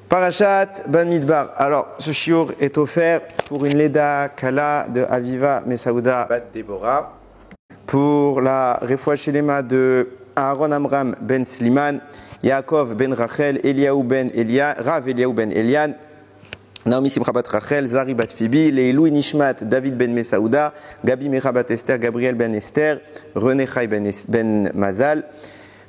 Parashat Bamidbar. Alors, ce shiur est offert pour une Leda Kala de Aviva Mesaouda Bat Deborah, pour la Refoua Shelema de Aaron Amram ben Sliman, Yaakov ben Rachel, Eliaou ben Elian, Rav Eliaou ben Elian, Naomi Simcha bat Rachel, Zari bat Phoebe, Leilou Nishmat, David ben Mesaouda, Gabi Mecha bat Esther, Gabriel ben Esther, René Chai ben Mazal,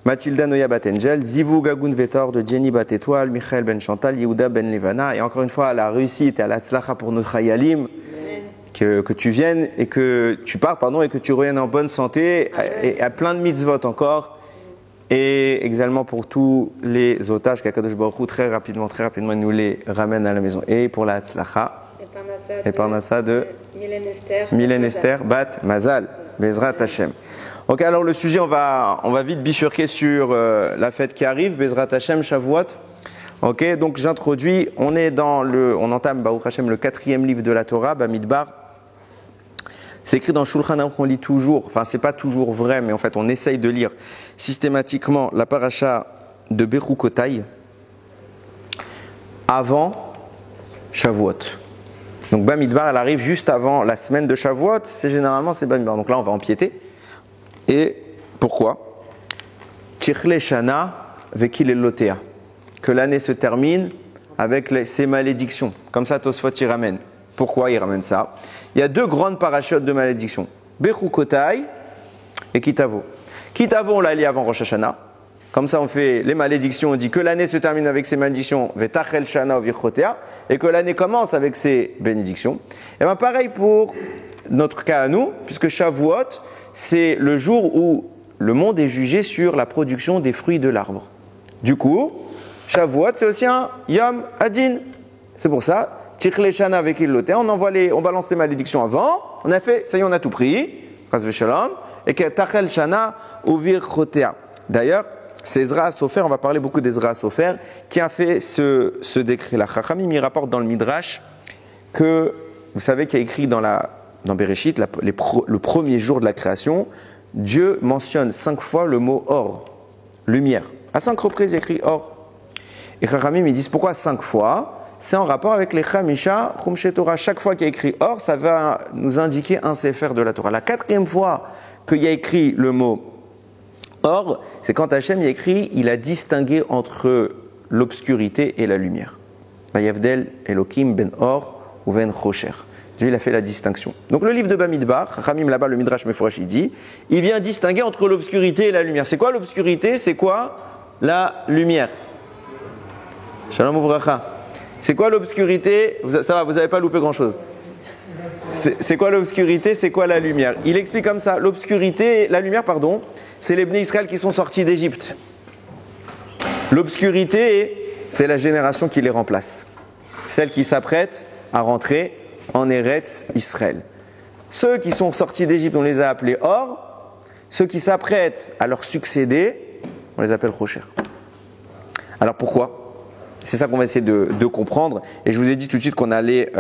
Mathilda Noya bat Angel, Zivou Gagoun Vetor de Jenny bat Étoile, Michael ben Chantal, Yehuda ben Levana. Et encore une fois, à la réussite et à la tzlacha pour nos chayalim, que tu viennes et que tu partes, et que tu reviennes en bonne santé, et à plein de mitzvot encore. Et également pour tous les otages qu'Akadosh Baruch Hu très rapidement nous les ramène à la maison. Et pour la tzlacha et parnassa de Mylène Esther bat Mazal, Bezrat Hashem. Ok, alors le sujet, on va vite bifurquer sur la fête qui arrive, Bezrat Hashem, Shavuot. Ok, donc j'introduis, on entame Baruch Hashem le 4e livre de la Torah, Bamidbar. C'est écrit dans Shulchan Aruch, on lit toujours, enfin c'est pas toujours vrai, mais en fait on essaye de lire systématiquement la paracha de Bechukotai avant Shavuot. Donc Bamidbar, elle arrive juste avant la semaine de Shavuot, généralement c'est Bamidbar. Donc là on va empiéter. Et pourquoi? Tichle Shana vekil elotea. Que l'année se termine avec ses malédictions. Comme ça Tosfot y ramène. Pourquoi il ramène ça? Il y a deux grandes parachutes de malédiction. Bechukotai et Kitavo. Kitavo, on l'a lu avant Rosh Hashanah. Comme ça, on fait les malédictions. On dit que l'année se termine avec ses malédictions. Vetachel Shana ou Virchotea. Et que l'année commence avec ses bénédictions. Et bien, pareil pour notre cas à nous, puisque Shavuot, c'est le jour où le monde est jugé sur la production des fruits de l'arbre. Du coup, Shavuot, c'est aussi un Yom Adin. C'est pour ça. Tichle Shana avec Illoté, on balance les malédictions avant, on a fait, ça y est, on a tout pris, Chas v'Shalom, et que Tachel Shana Uvir Chotea. D'ailleurs, c'est Ezra Sofer, on va parler beaucoup d'Ezra Sofer, qui a fait ce décret-là. Chachamim, il rapporte dans le Midrash que, vous savez qu'il y a écrit dans Bereshit, le premier jour de la création, Dieu mentionne 5 fois le mot or, lumière. À 5 reprises, il écrit or. Et Chachamim, ils disent pourquoi 5 fois? C'est en rapport avec les Chamisha Chumshe Torah. Chaque fois qu'il y a écrit or, ça va nous indiquer un sefer de la Torah. La 4e fois qu'il y a écrit le mot or, c'est quand Hachem y a écrit, il a distingué entre l'obscurité et la lumière. Vayavdel Elokim ben or ou ben chosher. Dieu, il a fait la distinction. Donc le livre de Bamidbar, Chachamim là-bas, le Midrash Mefourash, il dit, il vient distinguer entre l'obscurité et la lumière. C'est quoi l'obscurité? C'est quoi la lumière? Shalom Uvracha. C'est quoi l'obscurité? Ça va, vous n'avez pas loupé grand-chose. C'est quoi l'obscurité? C'est quoi la lumière? Il explique comme ça. La lumière, c'est les Bnei Israël qui sont sortis d'Égypte. L'obscurité, c'est la génération qui les remplace. Celle qui s'apprête à rentrer en Eretz Israël. Ceux qui sont sortis d'Égypte, on les a appelés Or. Ceux qui s'apprêtent à leur succéder, on les appelle Rocher. Alors pourquoi? C'est ça qu'on va essayer de comprendre. Et je vous ai dit tout de suite qu'on allait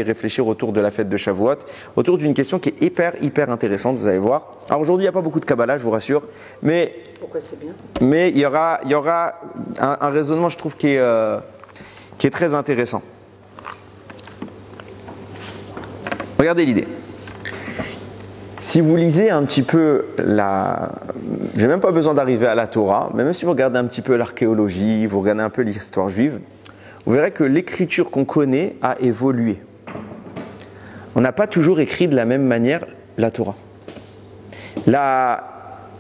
réfléchir autour de la fête de Shavuot, autour d'une question qui est hyper intéressante, vous allez voir. Alors aujourd'hui, il n'y a pas beaucoup de Kabbalah, je vous rassure. Mais, pourquoi c'est bien? Mais il y aura un raisonnement, je trouve, qui est très intéressant. Regardez l'idée. Si vous lisez un petit peu j'ai même pas besoin d'arriver à la Torah, mais même si vous regardez un petit peu l'archéologie, vous regardez un peu l'histoire juive, vous verrez que l'écriture qu'on connaît a évolué. On n'a pas toujours écrit de la même manière la Torah.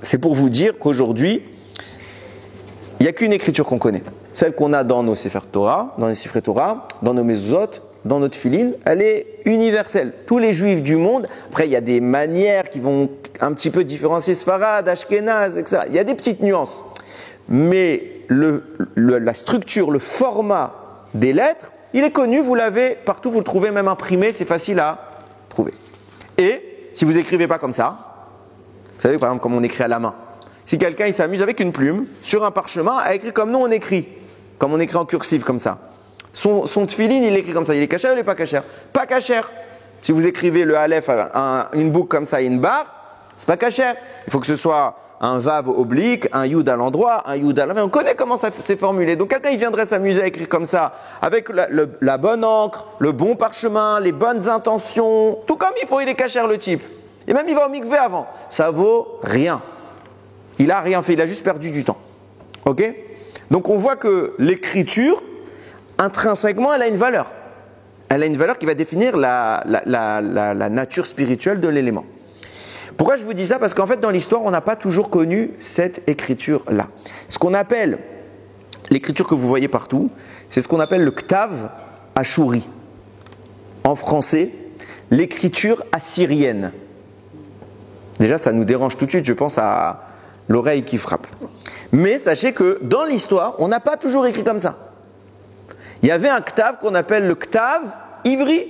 C'est pour vous dire qu'aujourd'hui, il n'y a qu'une écriture qu'on connaît. Celle qu'on a dans nos Sefer Torah, dans les Sifrei Torah, dans nos Mezuzot, dans notre Tfilin, elle est universelle. Tous les juifs du monde, après il y a des manières qui vont un petit peu différencier Sfarad, Ashkenaz, etc. Il y a des petites nuances. Mais la structure, le format des lettres, il est connu, vous l'avez partout, vous le trouvez même imprimé, c'est facile à trouver. Et si vous n'écrivez pas comme ça, vous savez par exemple comme on écrit à la main, si quelqu'un il s'amuse avec une plume sur un parchemin à écrire comme nous on écrit, comme on écrit en cursive comme ça, son tefillin, il écrit comme ça. Il est kasher ou il n'est pas kasher? Pas kasher. Si vous écrivez le aleph à une boucle comme ça et une barre, c'est pas kasher. Il faut que ce soit un vav oblique, un yud à l'endroit, un yud à l'envers. On connaît comment ça s'est formulé. Donc quelqu'un il viendrait s'amuser à écrire comme ça, avec la bonne encre, le bon parchemin, les bonnes intentions, tout comme il est cachère le type. Et même il va au mikvé avant. Ça vaut rien. Il a rien fait, il a juste perdu du temps. Ok? Donc on voit que l'écriture, intrinsèquement, elle a une valeur. Elle a une valeur qui va définir la nature spirituelle de l'élément. Pourquoi je vous dis ça? Parce qu'en fait, dans l'histoire, on n'a pas toujours connu cette écriture-là. Ce qu'on appelle, l'écriture que vous voyez partout, c'est ce qu'on appelle le Ktav Ashuri. En français, l'écriture assyrienne. Déjà, ça nous dérange tout de suite, je pense à l'oreille qui frappe. Mais sachez que dans l'histoire, on n'a pas toujours écrit comme ça. Il y avait un Ktav qu'on appelle le Ktav Ivri,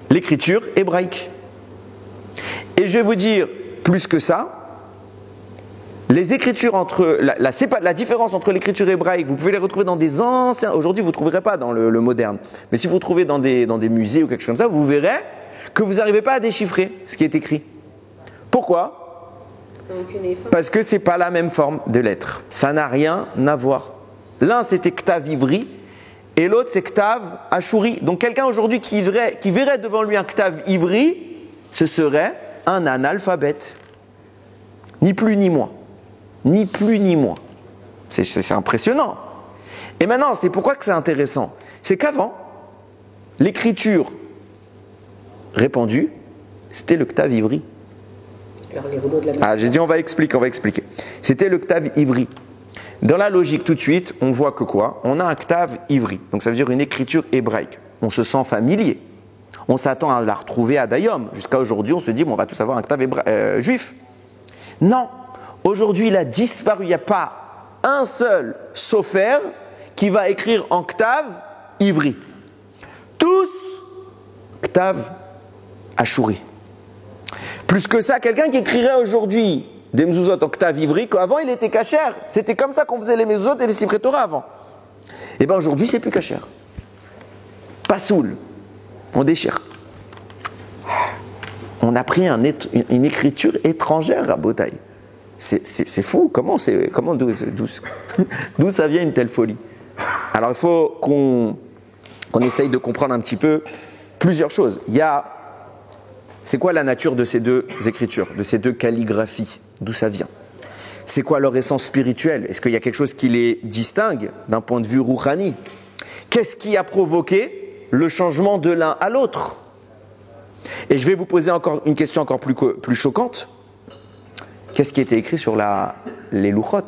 l'écriture hébraïque. Et je vais vous dire plus que ça, les écritures entre la différence entre l'écriture hébraïque, vous pouvez les retrouver dans des anciens. Aujourd'hui, vous ne trouverez pas dans le moderne, mais si vous trouvez dans des musées ou quelque chose comme ça, vous verrez que vous n'arrivez pas à déchiffrer ce qui est écrit. Pourquoi? Parce que c'est pas la même forme de lettres. Ça n'a rien à voir. L'un c'était Ktav Ivri et l'autre c'est Ktav Ashuri. Donc quelqu'un aujourd'hui qui verrait devant lui un Ktav Ivri, ce serait un analphabète. Ni plus ni moins. Ni plus ni moins. C'est impressionnant. Et maintenant, c'est pourquoi que c'est intéressant. C'est qu'avant, l'écriture répandue, c'était le Ktav Ivri. Alors les rouleaux de la j'ai dit on va expliquer. C'était le Ktav Ivri. Dans la logique, tout de suite, on voit que quoi? On a un Ktav Ivri. Donc ça veut dire une écriture hébraïque. On se sent familier. On s'attend à la retrouver à Dayom. Jusqu'à aujourd'hui, on se dit, bon, on va tous avoir un Ktav juif. Non. Aujourd'hui, il a disparu. Il n'y a pas un seul sofer qui va écrire en Ktav Ivri. Tous Ktav Ashuri. Plus que ça, quelqu'un qui écrirait aujourd'hui des mezuzot en Ktav Ivri, qu'avant il était cachère. C'était comme ça qu'on faisait les mezuzot et les Sifrei Torah avant. Et bien aujourd'hui, c'est plus cachère. Pas soul. On déchire. On a pris une écriture étrangère à Botaï. C'est fou. D'où ça vient une telle folie? Alors il faut qu'on essaye de comprendre un petit peu plusieurs choses. C'est quoi la nature de ces deux écritures, de ces deux calligraphies? D'où ça vient? C'est quoi leur essence spirituelle? Est-ce qu'il y a quelque chose qui les distingue d'un point de vue rouhani? Qu'est-ce qui a provoqué le changement de l'un à l'autre? Et je vais vous poser encore une question encore plus choquante. Qu'est-ce qui était écrit sur les louchot?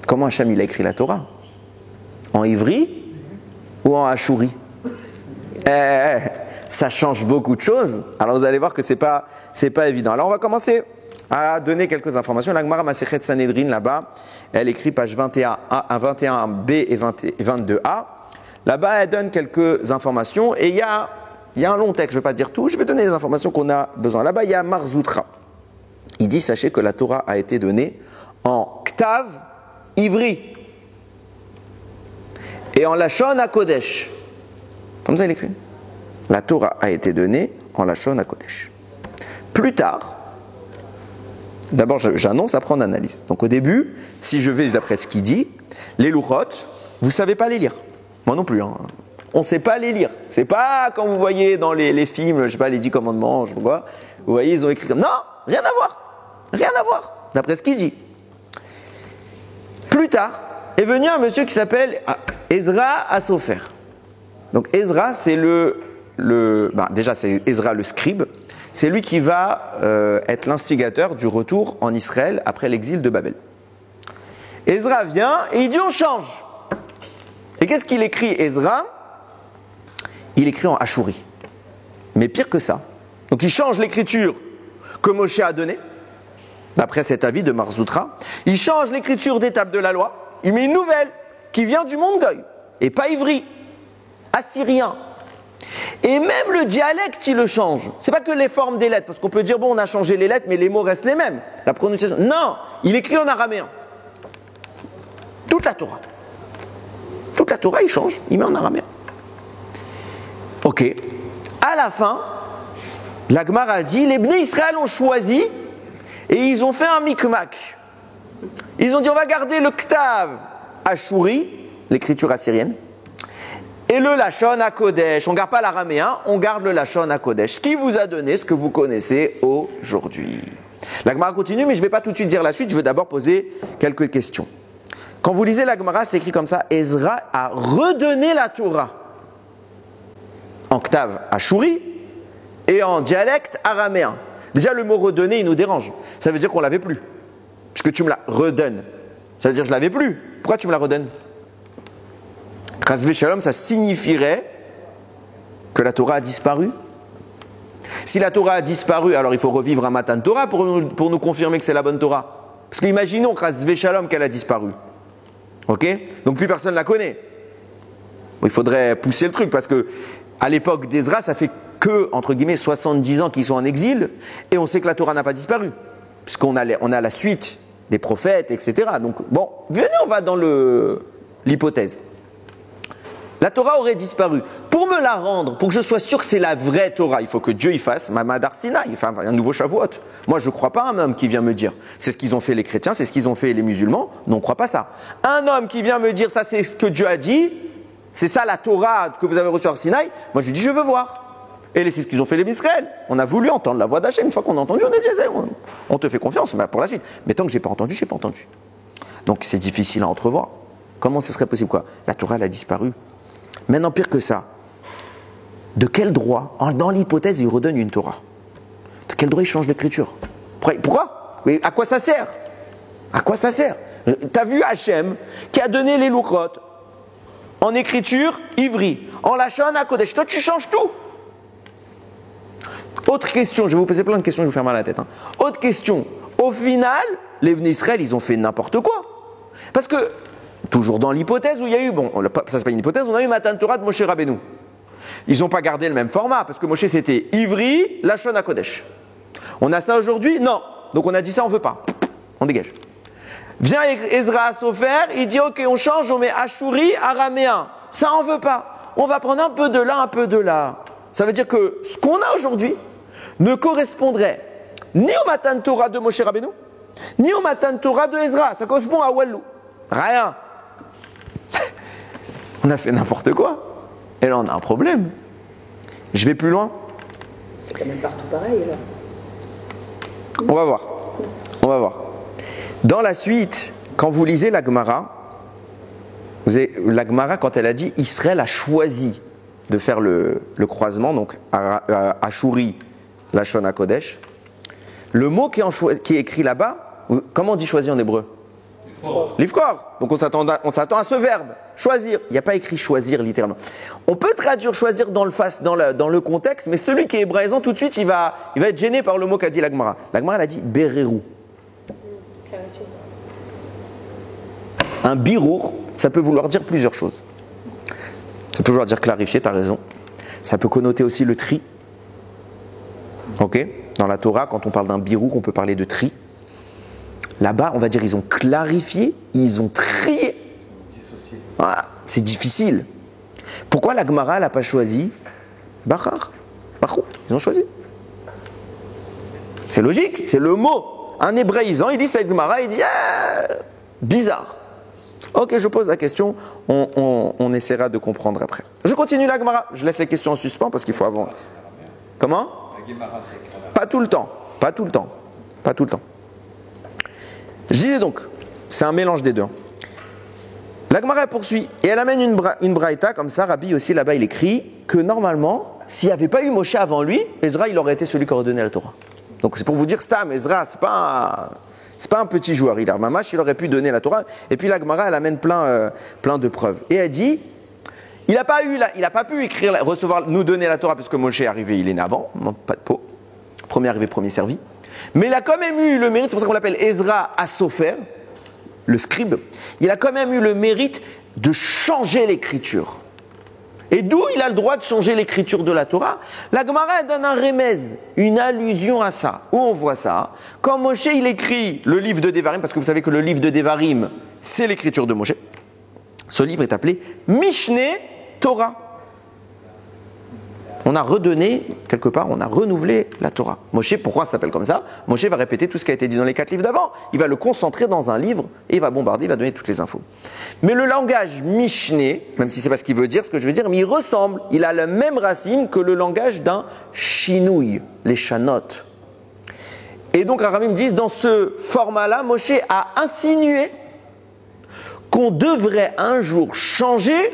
Comment Hacham il a écrit la Torah? En ivri ou en ashuri? Ça change beaucoup de choses. Alors vous allez voir que c'est pas évident. Alors on va commencer à donner quelques informations. La Gemara Masechet Sanhedrin là-bas, elle écrit page 21b et 22a. Là-bas, elle donne quelques informations et il y a un long texte. Je ne vais pas dire tout. Je vais donner les informations qu'on a besoin. Là-bas, il y a Marzoutra. Il dit, sachez que la Torah a été donnée en Ktav Ivri et en Lashon HaKodesh. Comme ça, il écrit. La Torah a été donnée en Lashon HaKodesh. Plus tard, d'abord j'annonce, après on analyse. Donc au début, si je vais d'après ce qu'il dit, les louchot, vous ne savez pas les lire. Moi non plus. On ne sait pas les lire. C'est pas quand vous voyez dans les films, je sais pas, les 10 commandements, je sais pas quoi, vous voyez, ils ont écrit comme... Non, rien à voir. Rien à voir, d'après ce qu'il dit. Plus tard, est venu un monsieur qui s'appelle Ezra Asopher. Donc Ezra, c'est déjà c'est Ezra le scribe, c'est lui qui va être l'instigateur du retour en Israël après l'exil de Babel. Ezra vient et il dit on change. Et qu'est-ce qu'il écrit Ezra? Il écrit en Ashuri. Mais pire que ça. Donc il change l'écriture que Moshe a donnée, d'après cet avis de Marzoutra. Il change l'écriture des tables de la loi, il met une nouvelle qui vient du monde Goy, et pas ivri, assyrien. Et même le dialecte, il le change. C'est pas que les formes des lettres, parce qu'on peut dire, bon, on a changé les lettres, mais les mots restent les mêmes. La prononciation. Non, il écrit en araméen. Toute la Torah. Toute la Torah, il change, il met en araméen. Ok. À la fin, La Gemara a dit, les Bnei Israël ont choisi et ils ont fait un micmac. Ils ont dit, on va garder le Ktav Ashuri, l'écriture assyrienne, et le Lachon HaKodesh. On ne garde pas l'araméen, on garde le Lachon HaKodesh. Ce qui vous a donné ce que vous connaissez aujourd'hui. La Gemara continue, mais je ne vais pas tout de suite dire la suite, je vais d'abord poser quelques questions. Quand vous lisez la Gemara, c'est écrit comme ça, Ezra a redonné la Torah en Ktav Ashuri et en dialecte araméen. Déjà, le mot redonner, il nous dérange. Ça veut dire qu'on ne l'avait plus. Puisque tu me la redonnes. Ça veut dire que je ne l'avais plus. Pourquoi tu me la redonnes? Chas Shalom, ça signifierait que la Torah a disparu. Si la Torah a disparu, alors il faut revivre un Matan Torah pour nous confirmer que c'est la bonne Torah. Parce qu'imaginons Chas Shalom qu'elle a disparu. Ok? Donc plus personne ne la connaît. Bon, il faudrait pousser le truc parce que à l'époque d'Ezra, ça fait que, entre guillemets, 70 ans qu'ils sont en exil et on sait que la Torah n'a pas disparu. Puisqu'on a la suite des prophètes, etc. Donc, bon, venez, on va dans l'hypothèse. La Torah aurait disparu. Pour me la rendre, pour que je sois sûr que c'est la vraie Torah, il faut que Dieu y fasse Mamad Har Sinaï, enfin un nouveau Shavuot. Moi, je ne crois pas à un homme qui vient me dire. C'est ce qu'ils ont fait les chrétiens, c'est ce qu'ils ont fait les musulmans. Non, on ne croit pas ça. Un homme qui vient me dire ça, c'est ce que Dieu a dit, c'est ça la Torah que vous avez reçue à Har Sinaï. Moi, je lui dis, je veux voir. Et c'est ce qu'ils ont fait les Israël. On a voulu entendre la voix d'Hachem. Une fois qu'on a entendu, on a dit, on te fait confiance pour la suite. Mais tant que je n'ai pas entendu, je n'ai pas entendu. Donc c'est difficile à entrevoir. Comment ce serait possible quoi? La Torah, elle a disparu. Maintenant, pire que ça, de quel droit, dans l'hypothèse, il redonne une Torah? De quel droit il change l'écriture? Pourquoi? Mais à quoi ça sert? À quoi ça sert? Tu as vu Hachem qui a donné les Luchot en écriture ivri, en Lachon HaKodesh. Toi, tu changes tout. Autre question, je vais vous poser plein de questions, je vais vous faire mal à la tête. Autre question, au final, les Bnei Israël, ils ont fait n'importe quoi. Parce que, toujours dans l'hypothèse où il y a eu, bon, ça c'est pas une hypothèse, on a eu Matan Torah de Moshe Rabbeinu. Ils n'ont pas gardé le même format, parce que Moshe c'était Ivri, Lachon HaKodesh. On a ça aujourd'hui? Non. Donc on a dit ça, on veut pas. On dégage. Vient Ezra Sofer, il dit ok, on change, on met Ashuri, araméen. Ça on veut pas. On va prendre un peu de là, un peu de là. Ça veut dire que ce qu'on a aujourd'hui ne correspondrait ni au Matan Torah de Moshe Rabbeinu, ni au Matan Torah de Ezra. Ça correspond à Wallu. Rien. On a fait n'importe quoi. Et là, on a un problème. Je vais plus loin. C'est quand même partout pareil, là. On va voir. On va voir. Dans la suite, quand vous lisez la Gemara, la Gemara, quand elle a dit Israël a choisi de faire le croisement, donc Ashuri, Lachon HaKodesh, le mot qui est écrit là-bas, comment on dit choisir en hébreu? Livkor. Donc on s'attend à ce verbe, choisir. Il n'y a pas écrit choisir littéralement. On peut traduire choisir dans le contexte, mais celui qui est hébraïsant, tout de suite, il va être gêné par le mot qu'a dit la Gemara. La Gemara, elle a dit bererou. Un birour, ça peut vouloir dire plusieurs choses. Ça peut vouloir dire clarifier, tu as raison. Ça peut connoter aussi le tri. Ok? Dans la Torah, quand on parle d'un birour, on peut parler de tri. Là-bas, on va dire ils ont clarifié, ils ont trié. Dissocié. Voilà, c'est difficile. Pourquoi la Gemara n'a pas choisi Bachar? Bachou, ils ont choisi. C'est logique, c'est le mot. Un hébraïsant, il dit cette Gemara, il dit bizarre. Ok, je pose la question, on essaiera de comprendre après. Je continue la Gemara, je laisse les questions en suspens parce qu'il faut avant. Comment? Pas tout le temps, pas tout le temps, pas tout le temps. Je disais donc, c'est un mélange des deux. La Gemara poursuit et elle amène une braïta comme ça. Rabbi aussi là-bas il écrit que normalement, s'il n'y avait pas eu Moshe avant lui, Ezra il aurait été celui qui aurait donné la Torah. Donc c'est pour vous dire Stam, Ezra c'est pas un petit joueur. Il aurait pu donner la Torah. Et puis la Gemara elle amène plein de preuves. Et elle dit, il n'a pas pu recevoir, nous donner la Torah parce que Moshe est arrivé, il est né avant, pas de peau. Premier arrivé, premier servi. Mais il a quand même eu le mérite, c'est pour ça qu'on l'appelle Ezra Asofer, le scribe. Il a quand même eu le mérite de changer l'écriture. Et d'où il a le droit de changer l'écriture de la Torah? La Gemara donne un remez, une allusion à ça. Où on voit ça? Quand Moshe il écrit le livre de Devarim, parce que vous savez que le livre de Devarim, c'est l'écriture de Moshe. Ce livre est appelé Mishneh Torah. On a redonné, quelque part, on a renouvelé la Torah. Moshe, pourquoi ça s'appelle comme ça? Moshe va répéter tout ce qui a été dit dans les 4 livres d'avant. Il va le concentrer dans un livre et il va bombarder, il va donner toutes les infos. Mais le langage Mishneh, même si c'est pas ce qu'il veut dire, ce que je veux dire, mais il ressemble, il a la même racine que le langage d'un Shinouï, les Shanot. Et donc, Aramim disent, dans ce format-là, Moshe a insinué qu'on devrait un jour changer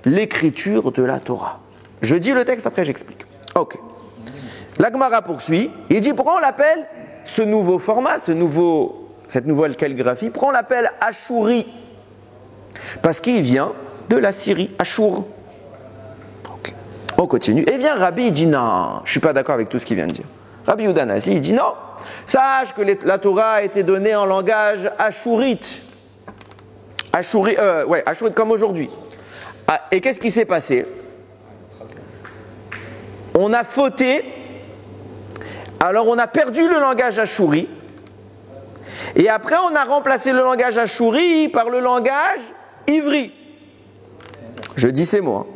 l'écriture de la Torah. Je dis le texte, après j'explique. Ok. La Gemara poursuit. Il dit pourquoi on l'appelle ce nouveau format, cette nouvelle calligraphie, pourquoi on l'appelle Ashuri? Parce qu'il vient de la Syrie, Ashur. Okay. On continue. Et vient Rabbi, il dit non, je ne suis pas d'accord avec tout ce qu'il vient de dire. Rabbi Udanasi, il dit non, sache que la Torah a été donnée en langage ashurite. Ashurite comme aujourd'hui. Et qu'est-ce qui s'est passé? On a fauté, alors on a perdu le langage ashuri, et après on a remplacé le langage ashuri par le langage ivri. Je dis ces mots.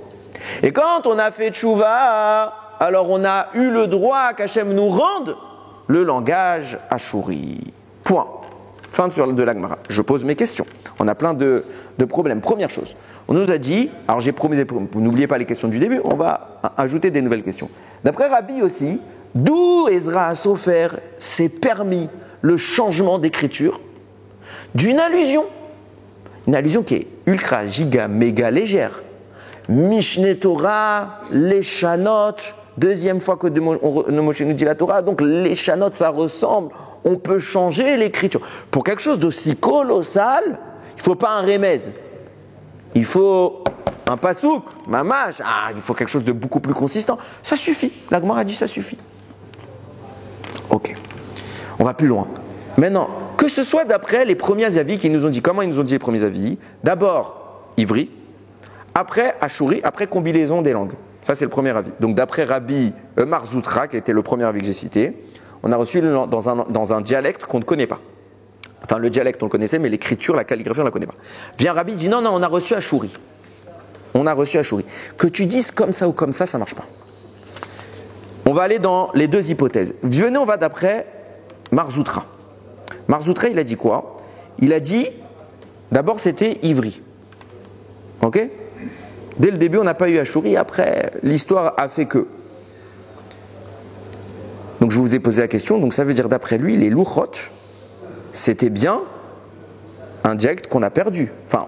Et quand on a fait tchouva, alors on a eu le droit qu'Hachem nous rende le langage ashuri. Point. Fin de la Gemara. Je pose mes questions. On a plein de problèmes. Première chose. On nous a dit, alors j'ai promis, n'oubliez pas les questions du début, on va ajouter des nouvelles questions. D'après Rabbi aussi, d'où Ezra Sofer s'est permis le changement d'écriture d'une allusion. Une allusion qui est ultra, giga, méga légère. Mishneh Torah, les Shanot, deuxième fois que Moshe nous dit la Torah, donc les Shanot ça ressemble, on peut changer l'écriture. Pour quelque chose d'aussi colossal, il ne faut pas un remez. Il faut un pasouk, mamash, il faut quelque chose de beaucoup plus consistant. Ça suffit. La Gemara a dit ça suffit. Ok. On va plus loin. Maintenant, que ce soit d'après les premiers avis qui nous ont dit, comment ils nous ont dit les premiers avis? D'abord, ivri, après ashuri, après combinaison des langues. Ça, c'est le premier avis. Donc, d'après Rabbi Marzoutra, qui était le premier avis que j'ai cité, on a reçu dans un dialecte qu'on ne connaît pas. Enfin, le dialecte, on le connaissait, mais l'écriture, la calligraphie, on ne la connaît pas. Vient Rabbi, dit non, on a reçu Ashuri. On a reçu Ashuri. Que tu dises comme ça ou comme ça ne marche pas. On va aller dans les deux hypothèses. Venez, on va d'après Marzoutra. Marzoutra, il a dit quoi? Il a dit, d'abord, c'était ivri. Ok? Dès le début, on n'a pas eu Ashuri. Après, l'histoire a fait que. Donc, je vous ai posé la question. Donc, ça veut dire, d'après lui, les louchot, c'était bien un dialecte qu'on a perdu. Enfin,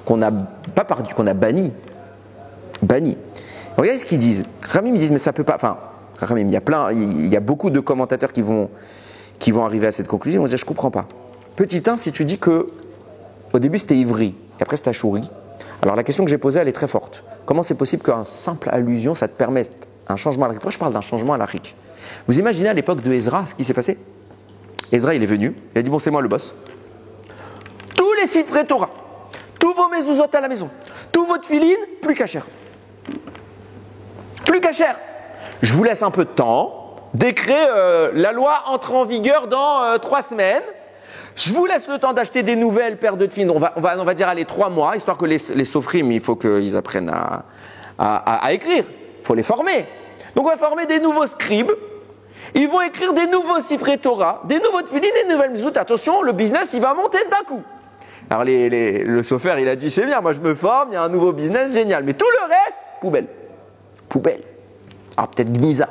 qu'on n'a pas perdu, qu'on a banni. Banni. Regardez ce qu'ils disent. Ramim, ils disent, mais ça peut pas. Enfin, Ramim, il y a beaucoup de commentateurs qui vont arriver à cette conclusion. Ils vont dire, je comprends pas. Petit 1, si tu dis que au début c'était ivri, et après c'était ashuri. Alors la question que j'ai posée, elle est très forte. Comment c'est possible qu'une simple allusion, ça te permette un changement à l'arique? Pourquoi je parle d'un changement à l'arique? Vous imaginez à l'époque de Ezra ce qui s'est passé? Ezra, il est venu, il a dit, bon, c'est moi le boss. Tous les sifrei Torah, tous vos mezuzot à la maison, tous vos tefilin, plus cachère. Plus cachère. Je vous laisse un peu de temps. Décret, la loi entre en vigueur dans 3 semaines. Je vous laisse le temps d'acheter des nouvelles paires de tefilin. On va dire, allez, 3 mois, histoire que les sofrim, il faut qu'ils apprennent à écrire. Il faut les former. Donc, on va former des nouveaux scribes. Ils vont écrire des nouveaux sifrei Torah, des nouveaux tefilin, des nouvelles mezuzot. Attention, le business, il va monter d'un coup. Alors, le sofer, il a dit, c'est bien, moi je me forme, il y a un nouveau business, génial. Mais tout le reste, poubelle. Poubelle. Alors, peut-être Gniza.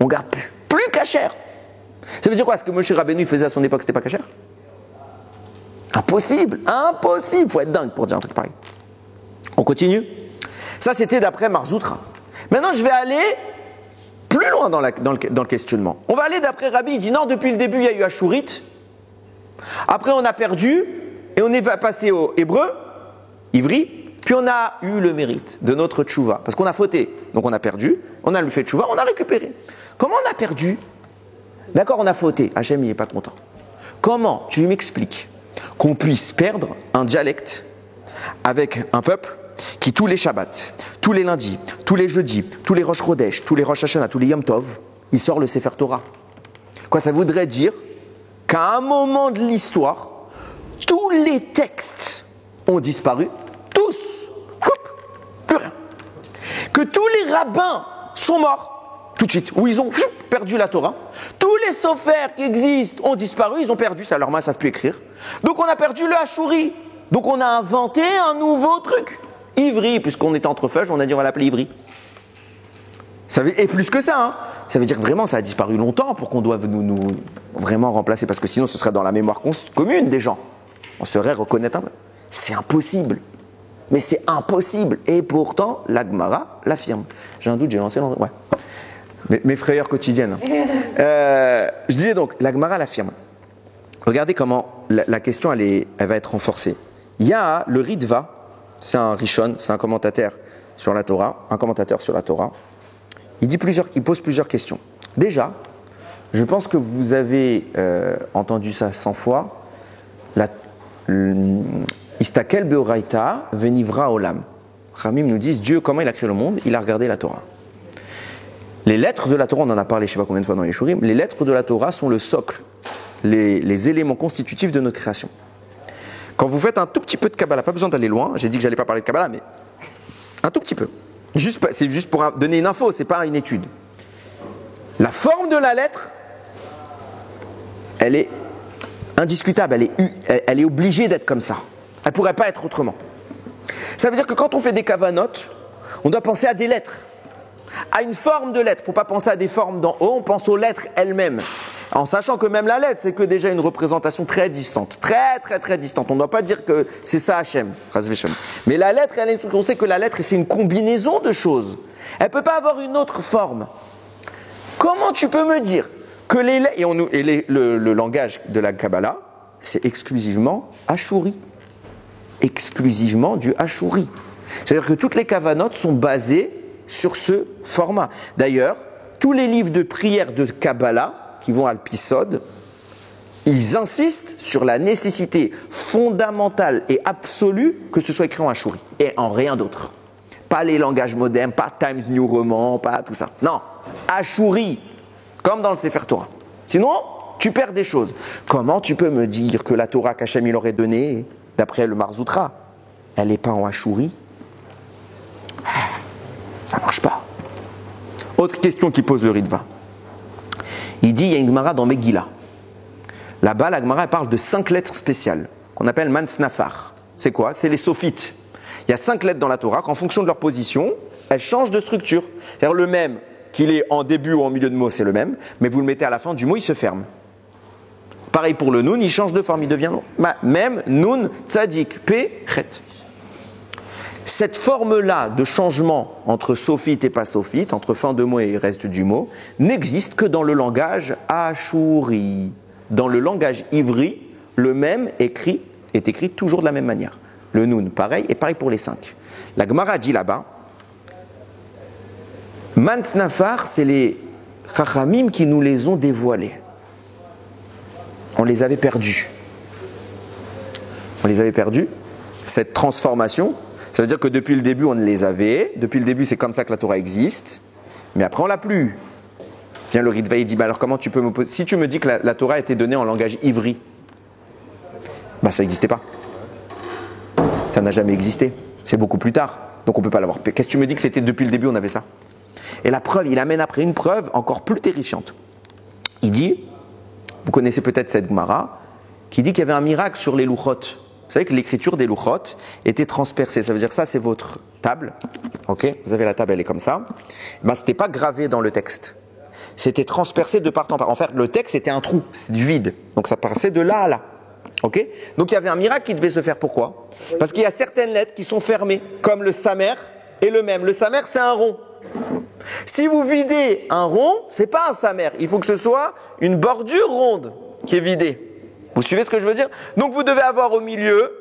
On garde plus. Plus cachère. Ça veut dire quoi? Ce que Moshe Rabbeinu il faisait à son époque, c'était pas cachère? Impossible. Impossible. Faut être dingue pour dire un truc pareil. On continue. Ça, c'était d'après Marzoutra. Maintenant, je vais aller plus loin dans le questionnement. On va aller d'après Rabbi. Il dit non, depuis le début, il y a eu Ashurite. Après, on a perdu et on est passé au hébreu, ivri. Puis on a eu le mérite de notre tchouva. Parce qu'on a fauté. Donc on a perdu. On a fait tchouva. On a récupéré. Comment on a perdu? D'accord, on a fauté. Hachem, il n'est pas content. Comment tu m'expliques qu'on puisse perdre un dialecte avec un peuple qui, tous les Shabbats, tous les lundis, tous les jeudis, tous les Rosh Chodesh, tous les Rosh Hashanah, tous les Yom Tov, il sort le Sefer Torah? Quoi, ça voudrait dire qu'à un moment de l'histoire, tous les textes ont disparu, tous, plus rien. Que tous les rabbins sont morts tout de suite, ou ils ont perdu la Torah. Tous les sophères qui existent ont disparu, ils ont perdu ça, leurs mains ne savent plus écrire. Donc on a perdu le Ashuri. Donc on a inventé un nouveau truc. Ivri, puisqu'on était entre feuilles, on a dit on va l'appeler Ivri. Et plus que ça, hein. Ça veut dire que vraiment ça a disparu longtemps pour qu'on doive nous vraiment remplacer, parce que sinon ce serait dans la mémoire commune des gens. On saurait reconnaître un peu. C'est impossible. Mais c'est impossible. Et pourtant, la Gemara l'affirme. J'ai un doute, j'ai lancé l'endroit. Ouais. Mes frayeurs quotidiennes. Je disais donc, la Gemara l'affirme. Regardez comment la question elle va être renforcée. Il y a le Ritva, c'est un Rishon, c'est un commentateur sur la Torah, Il pose plusieurs questions. Déjà, je pense que vous avez entendu ça 100 fois. Istakel beoraita venivra olam. Ramim nous disent Dieu, comment il a créé le monde? Il a regardé la Torah. Les lettres de la Torah, on en a parlé je ne sais pas combien de fois dans les Shurim, les lettres de la Torah sont le socle, les éléments constitutifs de notre création. Quand vous faites un tout petit peu de Kabbalah, pas besoin d'aller loin, j'ai dit que j'allais pas parler de Kabbalah, mais un tout petit peu. C'est juste pour donner une info, c'est pas une étude. La forme de la lettre, elle est indiscutable, elle est obligée d'être comme ça. Elle ne pourrait pas être autrement. Ça veut dire que quand on fait des kavanotes, on doit penser à des lettres, à une forme de lettre. Pour ne pas penser à des formes d'en haut, on pense aux lettres elles-mêmes. En sachant que même la lettre, c'est que déjà une représentation très distante. Très, très, très distante. On ne doit pas dire que c'est ça Hachem. Mais la lettre, on sait que la lettre, c'est une combinaison de choses. Elle ne peut pas avoir une autre forme. Comment tu peux me dire que le langage de la Kabbalah, c'est exclusivement Ashuri. Exclusivement du Ashuri. C'est-à-dire que toutes les kavanotes sont basées sur ce format. D'ailleurs, tous les livres de prière de Kabbalah, qui vont à l'Pisod, ils insistent sur la nécessité fondamentale et absolue que ce soit écrit en Ashuri et en rien d'autre. Pas les langages modernes, pas Times New Roman, pas tout ça. Non, Ashuri, comme dans le Sefer Torah. Sinon, tu perds des choses. Comment tu peux me dire que la Torah qu'Hachem il aurait donnée, d'après le Marzoutra, elle n'est pas en Ashuri? Ça ne marche pas. Autre question qui pose le Ritva. Il dit, il y a une Gemara dans Megillah. Là-bas, la Gemara parle de 5 lettres spéciales, qu'on appelle Mansnafar. C'est quoi? C'est les sophites. Il y a 5 lettres dans la Torah, qu'en fonction de leur position, elles changent de structure. C'est-à-dire le même, qu'il est en début ou en milieu de mot, c'est le même, mais vous le mettez à la fin du mot, il se ferme. Pareil pour le Nun, il change de forme, il devient même, Nun, Tzadik, P, Chet. Cette forme-là de changement entre sophite et pas sophite, entre fin de mot et reste du mot, n'existe que dans le langage Ashuri. Dans le langage ivri, le même est écrit toujours de la même manière. Le Nun, pareil, et pareil pour les 5. La Gemara dit là-bas, Mansnafar, c'est les Chachamim qui nous les ont dévoilés. On les avait perdus. Cette transformation, ça veut dire que depuis le début, on les avait. Depuis le début, c'est comme ça que la Torah existe. Mais après, on l'a plus. Viens le Ritva, il dit, alors comment tu peux me poser... Si tu me dis que la Torah a été donnée en langage ivri, ça n'existait pas. Ça n'a jamais existé. C'est beaucoup plus tard. Donc on ne peut pas l'avoir. Qu'est-ce que tu me dis que c'était depuis le début, on avait ça? Et la preuve, il amène après une preuve encore plus terrifiante. Il dit, vous connaissez peut-être cette Gemara, qui dit qu'il y avait un miracle sur les louchot. Vous savez que l'écriture des louchot était transpercée. Ça veut dire ça, c'est votre table. Ok, vous avez la table, elle est comme ça. Ce n'était pas gravé dans le texte. C'était transpercé de part en part. En fait, le texte, c'était un trou, c'était du vide. Donc ça passait de là à là. Ok. Donc il y avait un miracle qui devait se faire. Pourquoi? Parce qu'il y a certaines lettres qui sont fermées, comme le samer et le même. Le samer, c'est un rond. Si vous videz un rond, c'est pas un samer. Il faut que ce soit une bordure ronde qui est vidée. Vous suivez ce que je veux dire? Donc vous devez avoir au milieu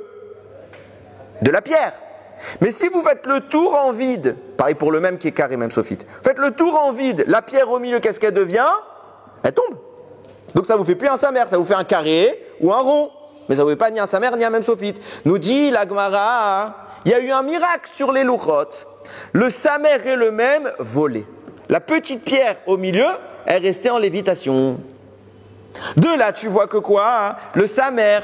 de la pierre. Mais si vous faites le tour en vide, pareil pour le même qui est carré, même sophite, faites le tour en vide, la pierre au milieu, qu'est-ce qu'elle devient? Elle tombe. Donc ça vous fait plus un samer, ça vous fait un carré ou un rond. Mais ça ne vous fait pas ni un samer ni un même sophite. Nous dit la Gemara, il y a eu un miracle sur les louchot. Le samer et le même volaient. La petite pierre au milieu est restée en lévitation. De là, tu vois que quoi? Le samer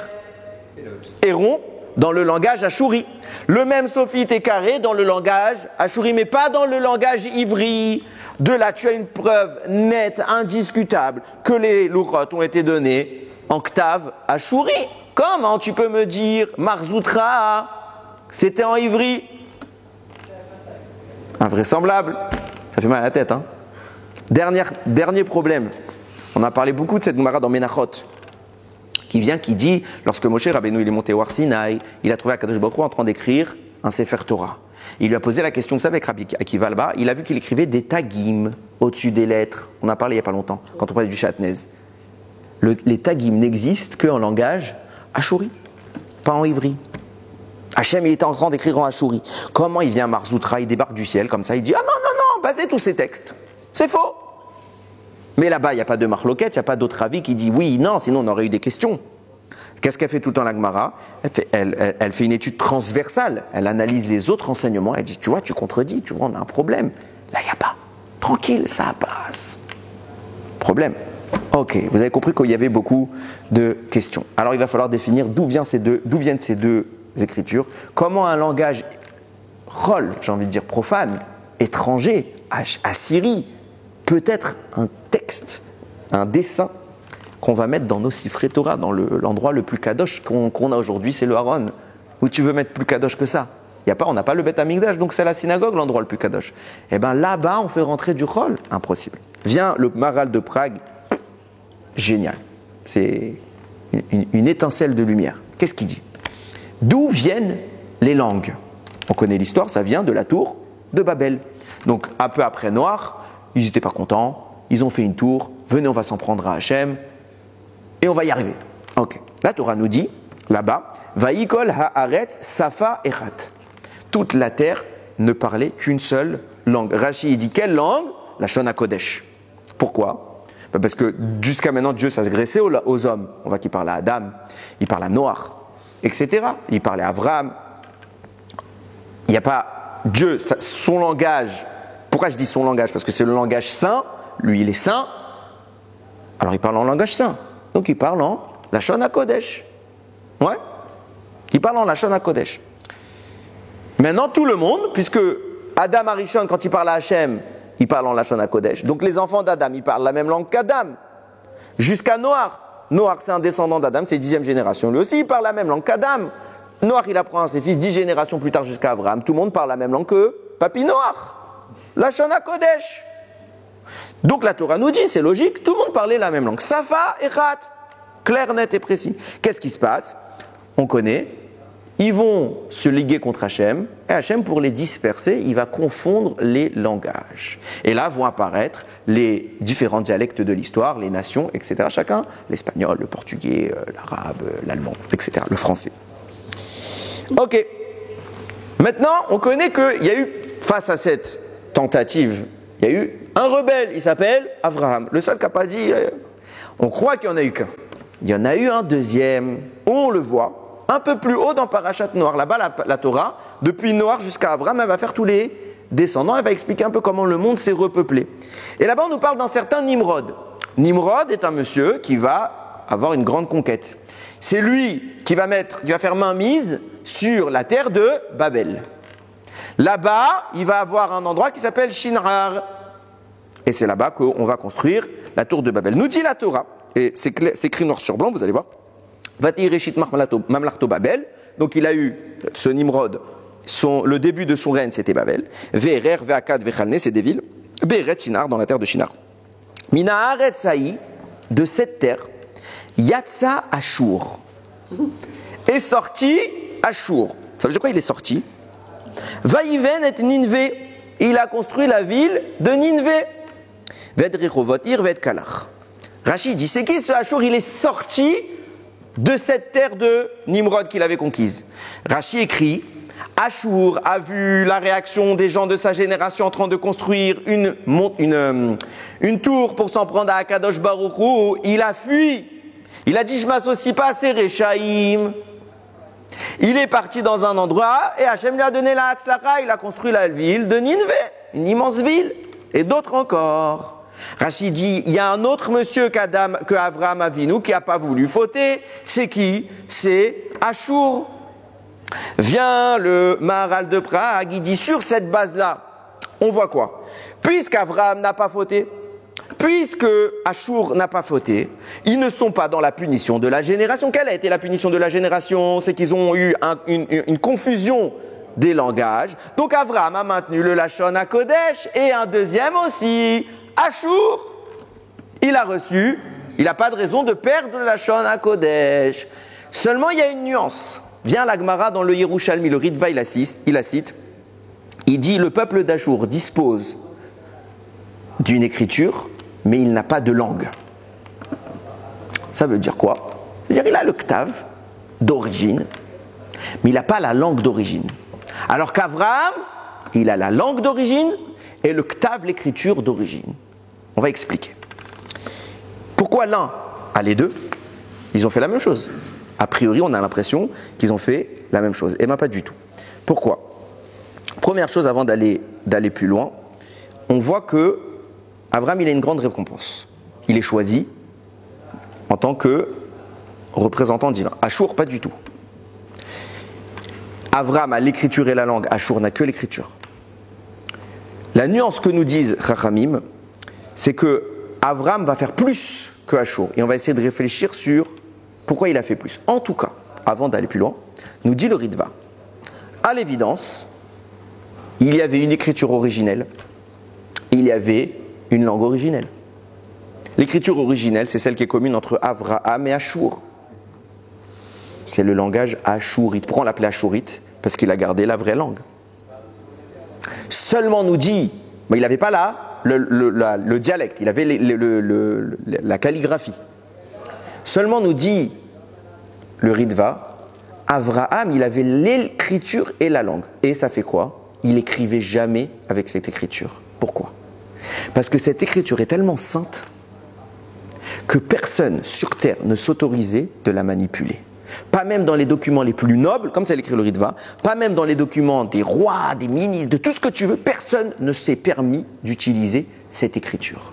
est rond dans le langage ashuri. Le même sophite est carré dans le langage ashuri, mais pas dans le langage ivri. De là, tu as une preuve nette, indiscutable, que les lourotes ont été données en Ktav Ashuri. Comment tu peux me dire Marzoutra, c'était en ivri? Invraisemblable. Ça fait mal à la tête, hein. Dernier problème. On a parlé beaucoup de cette Gemara dans Menachot, qui dit, lorsque Moshe Rabbeinu il est monté au Har Sinaï, il a trouvé Akadosh Baruch Hu en train d'écrire un Sefer Torah. Il lui a posé la question, vous savez, avec Rabbi Akiva là-bas, il a vu qu'il écrivait des tagim au-dessus des lettres. On en a parlé il n'y a pas longtemps, quand on parlait du Shatnez. Les tagim n'existent qu'en langage Ashuri, pas en ivri. Hachem, il était en train d'écrire en Ashuri. Comment il vient Marzoutra, il débarque du ciel comme ça, il dit, ah non, basez tous ces textes. C'est faux. Mais là-bas, il n'y a pas de marloquette, il n'y a pas d'autre avis qui dit oui, non, sinon on aurait eu des questions. Qu'est-ce qu'elle fait tout le temps la Gemara? Elle fait une étude transversale, elle analyse les autres enseignements, elle dit, tu vois, tu contredis, tu vois, on a un problème. Là, il n'y a pas. Tranquille, ça passe. Problème. Ok, vous avez compris qu'il y avait beaucoup de questions. Alors il va falloir définir d'où viennent ces deux écritures, comment un langage rôle, j'ai envie de dire profane, étranger, à Syrie, peut être un texte, un dessin qu'on va mettre dans nos Sifrei Torah, dans l'endroit le plus kadosh qu'on a aujourd'hui, c'est le Haron. Où tu veux mettre plus kadosh que ça? On n'a pas le Beth Amikdash, donc c'est la synagogue l'endroit le plus kadosh. Et bien là-bas, on fait rentrer du chol, impossible. Vient le Maharal de Prague, génial. C'est une étincelle de lumière. Qu'est-ce qu'il dit? D'où viennent les langues? On connaît l'histoire, ça vient de la tour de Babel. Donc un peu après Noir, ils n'étaient pas contents, ils ont fait une tour, venez on va s'en prendre à Hachem, et on va y arriver. Ok. La Torah nous dit, là-bas, Vaïkol haaretz safa echat. Toute la terre ne parlait qu'une seule langue. Rashi dit quelle langue? La Shon Kodesh. Pourquoi? Parce que jusqu'à maintenant, Dieu s'adressait aux hommes. On voit qu'il parle à Adam, il parle à Noach, etc. Il parlait à Abraham. Il n'y a pas Dieu, son langage. Pourquoi je dis son langage? Parce que c'est le langage saint. Lui, il est saint. Alors, il parle en langage saint. Donc, il parle en Lashon HaKodesh. Ouais. Il parle en Lashon HaKodesh. Maintenant, tout le monde, puisque Adam Arishon, quand il parle à Hachem, il parle en Lashon HaKodesh. Donc, les enfants d'Adam, ils parlent la même langue qu'Adam. Jusqu'à Noach. Noach, c'est un descendant d'Adam, c'est 10e génération. Lui aussi, il parle la même langue qu'Adam. Noach, il apprend à ses fils 10 générations plus tard jusqu'à Abraham. Tout le monde parle la même langue que Papi Noach. Lashon HaKodesh. Donc la Torah nous dit, c'est logique, tout le monde parlait la même langue. Safa echat, clair, net et précis. Qu'est-ce qui se passe? On connaît, ils vont se liguer contre Hachem, et Hachem, pour les disperser, il va confondre les langages. Et là vont apparaître les différents dialectes de l'histoire, les nations, etc. Chacun, l'espagnol, le portugais, l'arabe, l'allemand, etc., le français. Ok. Maintenant, on connaît qu'il y a eu, face à cette tentative, il y a eu un rebelle, il s'appelle Abraham. Le seul qui n'a pas dit, on croit qu'il n'y en a eu qu'un. Il y en a eu un deuxième, on le voit, un peu plus haut dans Parashat Noir. Là-bas, la Torah, depuis Noir jusqu'à Abraham, elle va faire tous les descendants, elle va expliquer un peu comment le monde s'est repeuplé. Et là-bas, on nous parle d'un certain Nimrod. Nimrod est un monsieur qui va avoir une grande conquête. C'est lui qui va faire mainmise sur la terre de Babel. Là-bas, il va avoir un endroit qui s'appelle Shinar. Et c'est là-bas qu'on va construire la tour de Babel. Nous dit la Torah, et c'est écrit noir sur blanc, vous allez voir. Vatireshit mamlachto Babel. Donc il a eu ce Nimrod, le début de son règne c'était Babel. Ve'erer, ve'akad, ve'chalne, c'est des villes. Be'eret, Shinar, dans la terre de Shinar. Mina haaretz haï, de cette terre, Yatsa Ashur. Est sorti Ashur. Ça veut dire quoi? Il est sorti. Vaïven et Ninvé. Il a construit la ville de Ninvé. Ved Rechovot Ir, Ved Kalach. Rachid dit, c'est qui ce Ashur? Il est sorti de cette terre de Nimrod qu'il avait conquise. Rachid écrit, Ashur a vu la réaction des gens de sa génération en train de construire une tour pour s'en prendre à Akadosh Baruch Hu. Il a fui. Il a dit, je ne m'associe pas à ces Réchaïm. Il est parti dans un endroit et Hachem lui a donné la Hatzlacha. Il a construit la ville de Ninvé, une immense ville, et d'autres encore. Rachid dit, il y a un autre monsieur qu'Avraham Avinu qui n'a pas voulu fauter. C'est qui? C'est Ashur. Vient le Maharal de Prague, il dit, sur cette base-là, on voit quoi? Puisqu'Avraham n'a pas fauté, puisque Achour n'a pas fauté, ils ne sont pas dans la punition de la génération. Quelle a été la punition de la génération? C'est qu'ils ont eu une confusion des langages. Donc Avraham a maintenu le Lachon à Kodesh et un deuxième aussi. Achour, il a reçu, il n'a pas de raison de perdre le Lachon à Kodesh. Seulement il y a une nuance. Vient la Gemara dans le Yerushalmi, le Ritva, il la cite. Il dit le peuple d'Achour dispose d'une écriture, mais il n'a pas de langue. Ça veut dire quoi? C'est-à-dire il a le Ktav d'origine, mais il n'a pas la langue d'origine. Alors qu'Avraham, il a la langue d'origine et le Ktav, l'écriture d'origine. On va expliquer. Pourquoi l'un a les deux? Ils ont fait la même chose. A priori, on a l'impression qu'ils ont fait la même chose. Et bien pas du tout. Pourquoi? Première chose avant d'aller plus loin, on voit que Avraham, il a une grande récompense. Il est choisi en tant que représentant divin. Achour, pas du tout. Avraham a l'écriture et la langue, Achour n'a que l'écriture. La nuance que nous disent Chachamim, c'est que Avraham va faire plus que Achour. Et on va essayer de réfléchir sur pourquoi il a fait plus. En tout cas, avant d'aller plus loin, nous dit le Ritva. À l'évidence, il y avait une écriture originelle, il y avait une langue originelle. L'écriture originelle, c'est celle qui est commune entre Avraham et Achour. C'est le langage achourite. Pourquoi on l'appelait achourite? Parce qu'il a gardé la vraie langue. Seulement nous dit, mais il n'avait pas là le dialecte, il avait la calligraphie. Seulement nous dit le Ritva, Avraham, il avait l'écriture et la langue. Et ça fait quoi? Il écrivait jamais avec cette écriture. Pourquoi? Parce que cette écriture est tellement sainte que personne sur terre ne s'autorisait de la manipuler. Pas même dans les documents les plus nobles, comme c'est l'écrit le Ritva, pas même dans les documents des rois, des ministres, de tout ce que tu veux, personne ne s'est permis d'utiliser cette écriture.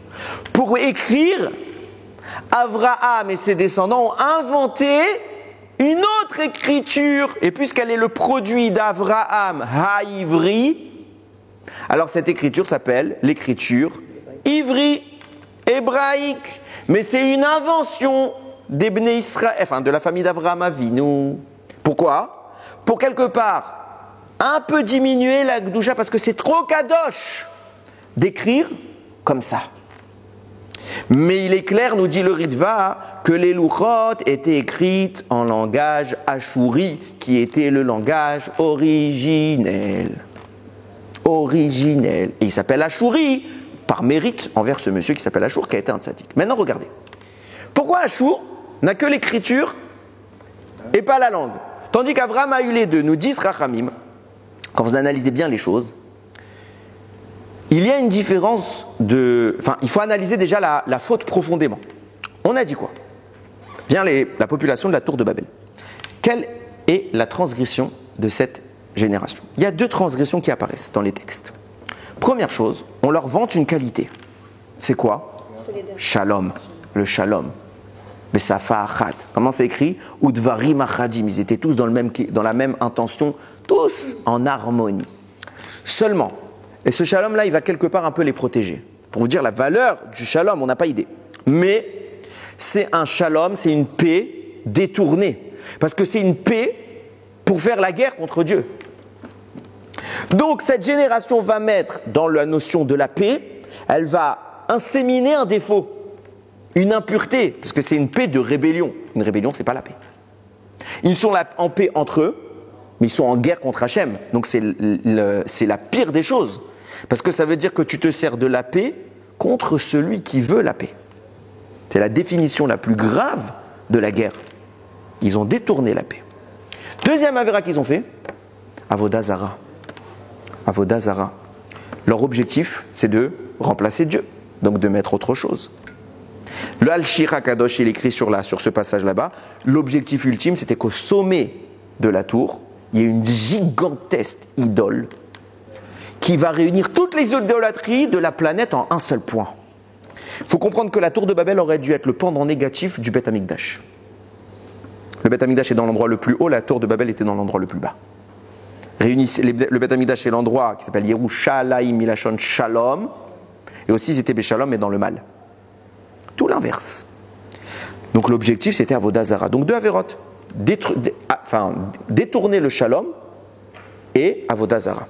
Pour écrire, Avraham et ses descendants ont inventé une autre écriture, et puisqu'elle est le produit d'Avraham Haïvri, alors cette écriture s'appelle l'écriture Ivri, hébraïque, mais c'est une invention des Bnei Israël, enfin de la famille d'Avraham Avinu. Pourquoi? Pour quelque part un peu diminuer la Gdusha, parce que c'est trop kadosh d'écrire comme ça. Mais il est clair, nous dit le Ritva, que les Luchot étaient écrites en langage achouri, qui était le langage originel. Originel. Et il s'appelle achouri par mérite envers ce monsieur qui s'appelle Achour, qui a été un tzaddik. Maintenant, regardez. Pourquoi Achour n'a que l'écriture et pas la langue? Tandis qu'Avraham a eu les deux. Nous disent Rachamim, quand vous analysez bien les choses, il y a une différence de... Enfin, il faut analyser déjà la faute profondément. On a dit quoi? Bien la population de la tour de Babel. Quelle est la transgression de cette génération? Il y a deux transgressions qui apparaissent dans les textes. Première chose, on leur vante une qualité. C'est quoi? Shalom, le shalom. Besafa achat. Comment c'est écrit? Udvarim achadim. Ils étaient tous dans la même intention, tous en harmonie. Seulement, et ce shalom-là, il va quelque part un peu les protéger. Pour vous dire la valeur du shalom, on n'a pas idée. Mais c'est un shalom, c'est une paix détournée. Parce que c'est une paix pour faire la guerre contre Dieu. Donc cette génération va mettre dans la notion de la paix, elle va inséminer un défaut, une impureté, parce que c'est une paix de rébellion. Une rébellion, c'est pas la paix. Ils sont en paix entre eux, mais ils sont en guerre contre Hachem. Donc c'est la pire des choses. Parce que ça veut dire que tu te sers de la paix contre celui qui veut la paix. C'est la définition la plus grave de la guerre. Ils ont détourné la paix. Deuxième avéra qu'ils ont fait, Avodah Zara. Avodah Zara. Leur objectif, c'est de remplacer Dieu, donc de mettre autre chose. Le Al-Shir HaKadosh, il écrit sur ce passage là-bas, l'objectif ultime, c'était qu'au sommet de la tour, il y ait une gigantesque idole qui va réunir toutes les idolâtries de la planète en un seul point. Il faut comprendre que la tour de Babel aurait dû être le pendant négatif du Beth Amikdash. Le Beth Amikdash est dans l'endroit le plus haut, la tour de Babel était dans l'endroit le plus bas. réunissait le Beth Amikdash, c'est l'endroit qui s'appelle Yerushalayim Milashon Shalom, et aussi ils étaient Beshalom mais dans le mal. Tout l'inverse. Donc l'objectif c'était Avodah Zara. Donc deux Averot, détourner le Shalom et Avodah Zara.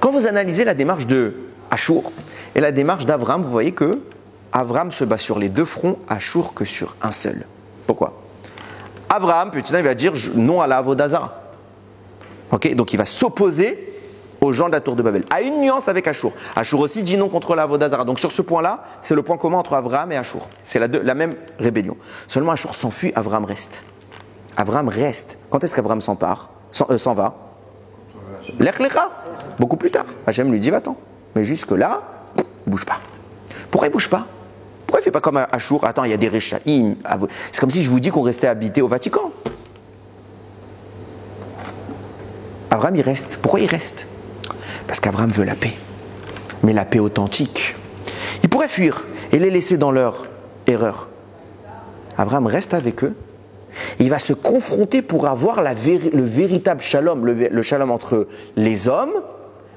Quand vous analysez la démarche de Ashur et la démarche d'Avram, vous voyez que Avram se bat sur les deux fronts, Ashur que sur un seul. Pourquoi? Avram, petit il va dire non à la Avodah Zara. Okay, donc il va s'opposer aux gens de la tour de Babel. À une nuance avec Ashur. Ashur aussi dit non contre la Avodah Zara. Donc sur ce point-là, c'est le point commun entre Avram et Ashur. C'est la même rébellion. Seulement Ashur s'enfuit, Avram reste. Avram reste. Quand est-ce qu'Avram s'en va? Lech Lecha. Beaucoup plus tard. Hachem lui dit va-t'en. Mais jusque-là, il ne bouge pas. Pourquoi il ne bouge pas? Pourquoi il ne fait pas comme Ashur? Attends, il y a des Réchaïm. C'est comme si je vous dis qu'on restait habité au Vatican. Avram, il reste. Pourquoi il reste? Parce qu'Avram veut la paix. Mais la paix authentique. Ils pourraient fuir et les laisser dans leur erreur. Avram reste avec eux. Il va se confronter pour avoir le véritable shalom, le shalom entre les hommes,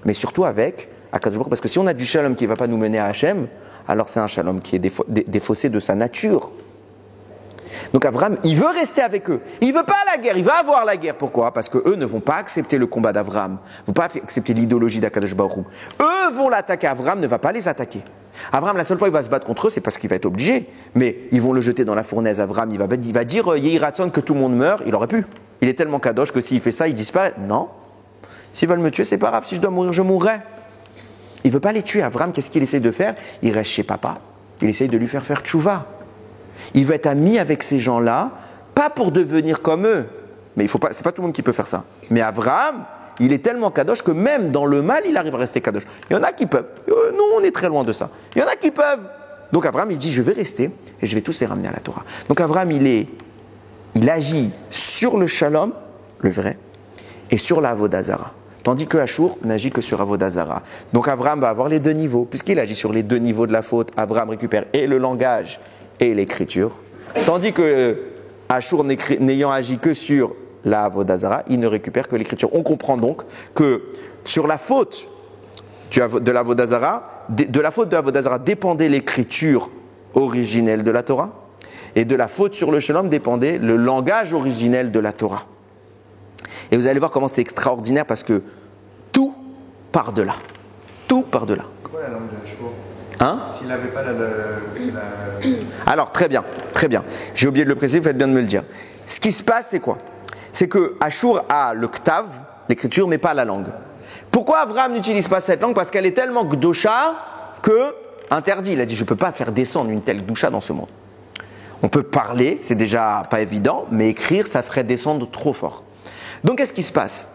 mais surtout avec Akadosh Baruch Hu. Parce que si on a du shalom qui ne va pas nous mener à Hachem, alors c'est un shalom qui est défaussé de sa nature. Donc Avram, il veut rester avec eux. Il ne veut pas la guerre, il va avoir la guerre. Pourquoi? Parce qu'eux ne vont pas accepter le combat d'Avram, ne vont pas accepter l'idéologie d'Akadosh Baruch Hu. Eux vont l'attaquer, Avram ne va pas les attaquer. Avram, la seule fois il va se battre contre eux, c'est parce qu'il va être obligé. Mais ils vont le jeter dans la fournaise. Avram, il va dire Yehi Ratson que tout le monde meurt. Il aurait pu. Il est tellement kadosh que s'il fait ça, il disparaît. Non. S'ils veulent me tuer, c'est pas grave. Si je dois mourir, je mourrai. Il ne veut pas les tuer. Avram, qu'est-ce qu'il essaie de faire? Il reste chez papa. Il essaie de lui faire tchouva. Il veut être ami avec ces gens-là, pas pour devenir comme eux. Mais c'est pas tout le monde qui peut faire ça. Mais Avram, il est tellement kadosh que même dans le mal, il arrive à rester kadosh. Il y en a qui peuvent. Nous, on est très loin de ça. Il y en a qui peuvent. Donc Avram, il dit, je vais rester et je vais tous les ramener à la Torah. Donc Avram, il agit sur le shalom, le vrai, et sur la Avodah Zara. Tandis que Ashur n'agit que sur Avodah Zara. Donc Avram va avoir les deux niveaux. Puisqu'il agit sur les deux niveaux de la faute, Avram récupère et le langage et l'écriture. Tandis que Ashur, n'ayant agi que sur la Avodah Zara, il ne récupère que l'écriture. On comprend donc que sur la faute de l'Avodah Zara, de la faute de l'Avodah Zara dépendait l'écriture originelle de la Torah, et de la faute sur le shalom dépendait le langage originel de la Torah. Et vous allez voir comment c'est extraordinaire parce que tout part de là. Tout part de là. C'est quoi la langue de Ashur? S'il n'avait pas Alors, très bien. J'ai oublié de le préciser, vous faites bien de me le dire. Ce qui se passe, c'est quoi? C'est que Ashur a le ktav, l'écriture, mais pas la langue. Pourquoi Avram n'utilise pas cette langue? Parce qu'elle est tellement gdosha que interdit. Il a dit, je ne peux pas faire descendre une telle gdosha dans ce monde. On peut parler, c'est déjà pas évident, mais écrire, ça ferait descendre trop fort. Donc, qu'est-ce qui se passe?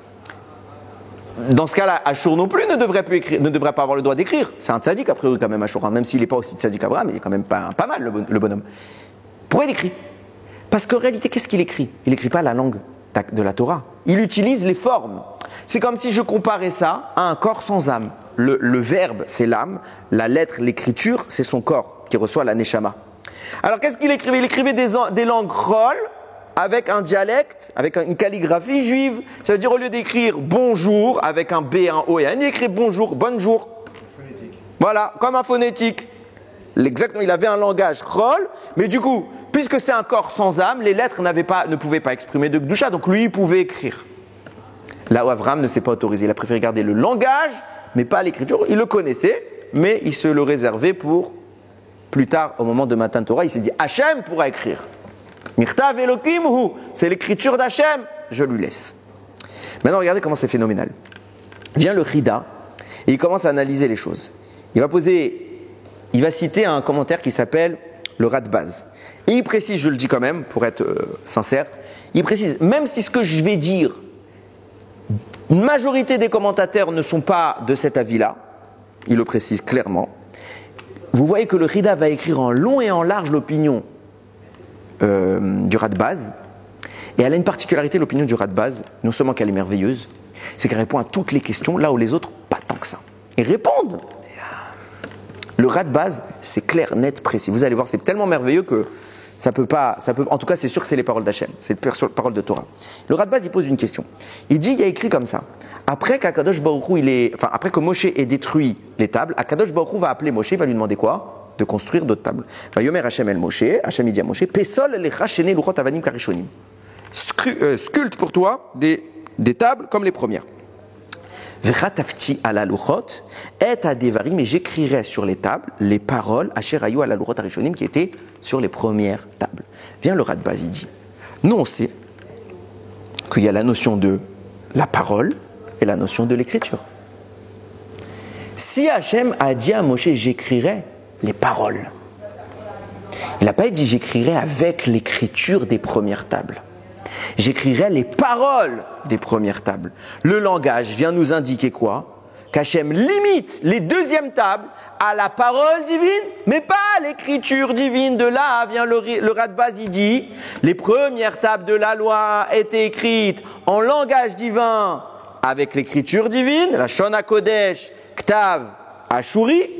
Dans ce cas-là, Ashur non plus ne devrait pas avoir le droit d'écrire. C'est un tzaddik, a priori, quand même, Ashur. Même s'il n'est pas aussi tzaddik qu'Abraham, il est quand même pas mal, le bonhomme. Pourquoi il écrit? Parce qu'en réalité, qu'est-ce qu'il écrit? Il n'écrit pas la langue de la Torah. Il utilise les formes. C'est comme si je comparais ça à un corps sans âme. Le verbe, c'est l'âme. La lettre, l'écriture, c'est son corps qui reçoit la neshama. Alors, qu'est-ce qu'il écrivait? Il écrivait des langues rôles avec un dialecte, avec une calligraphie juive. Ça veut dire au lieu d'écrire bonjour avec un B, un O et un N, il écrit bonjour, bonjour. phonétique. Voilà, comme un phonétique. Exactement, il avait un langage rôle, mais du coup, puisque c'est un corps sans âme, les lettres ne pouvaient pas exprimer de Gdusha, donc lui, il pouvait écrire. Là où Avram ne s'est pas autorisé, il a préféré garder le langage, mais pas l'écriture. Il le connaissait, mais il se le réservait pour plus tard, au moment de Matan Torah, il s'est dit Hachem pourra écrire. Mirtav Elokim hu, c'est l'écriture d'Hachem, je lui laisse. Maintenant, regardez comment c'est phénoménal. Vient le Chida et il commence à analyser les choses. Il va citer un commentaire qui s'appelle le Radbaz. Et il précise, je le dis quand même pour être sincère, il précise, même si ce que je vais dire, une majorité des commentateurs ne sont pas de cet avis-là, il le précise clairement, vous voyez que le Chida va écrire en long et en large l'opinion du Radbaz. Et elle a une particularité, l'opinion du Radbaz, non seulement qu'elle est merveilleuse, c'est qu'elle répond à toutes les questions, là où les autres, pas tant que ça. Ils répondent. Le Radbaz, c'est clair, net, précis. Vous allez voir, c'est tellement merveilleux que En tout cas, c'est sûr que c'est les paroles d'Hachem, c'est les paroles de Torah. Le Radbaz, il pose une question. Il dit, il y a écrit comme ça. Après qu'Akadosh Baruch Hu, après que Moshe ait détruit les tables, Akadosh Baruch Hu va appeler Moshe, il va lui demander quoi? De construire d'autres tables. Yomer Hachem el Moshe, Hachem il dit à Moshe, Pesol lecha shene luchot avanim karishonim. Sculpte pour toi des tables comme les premières. V'chatafti ala luchot et adevarim, et j'écrirai sur les tables les paroles asher hayu ala luchot harishonim qui étaient sur les premières tables. Vient le Radbaz, il dit, nous on sait qu'il y a la notion de la parole et la notion de l'écriture. Si Hachem a dit à Moshe, j'écrirai les paroles, il n'a pas dit j'écrirai avec l'écriture des premières tables. J'écrirai les paroles des premières tables. Le langage vient nous indiquer quoi? Qu'Hachem limite les deuxièmes tables à la parole divine, mais pas à l'écriture divine. De là vient le Radbaz, il dit, les premières tables de la loi étaient écrites en langage divin avec l'écriture divine, la Shon HaKodesh, Ktav, Ashuri.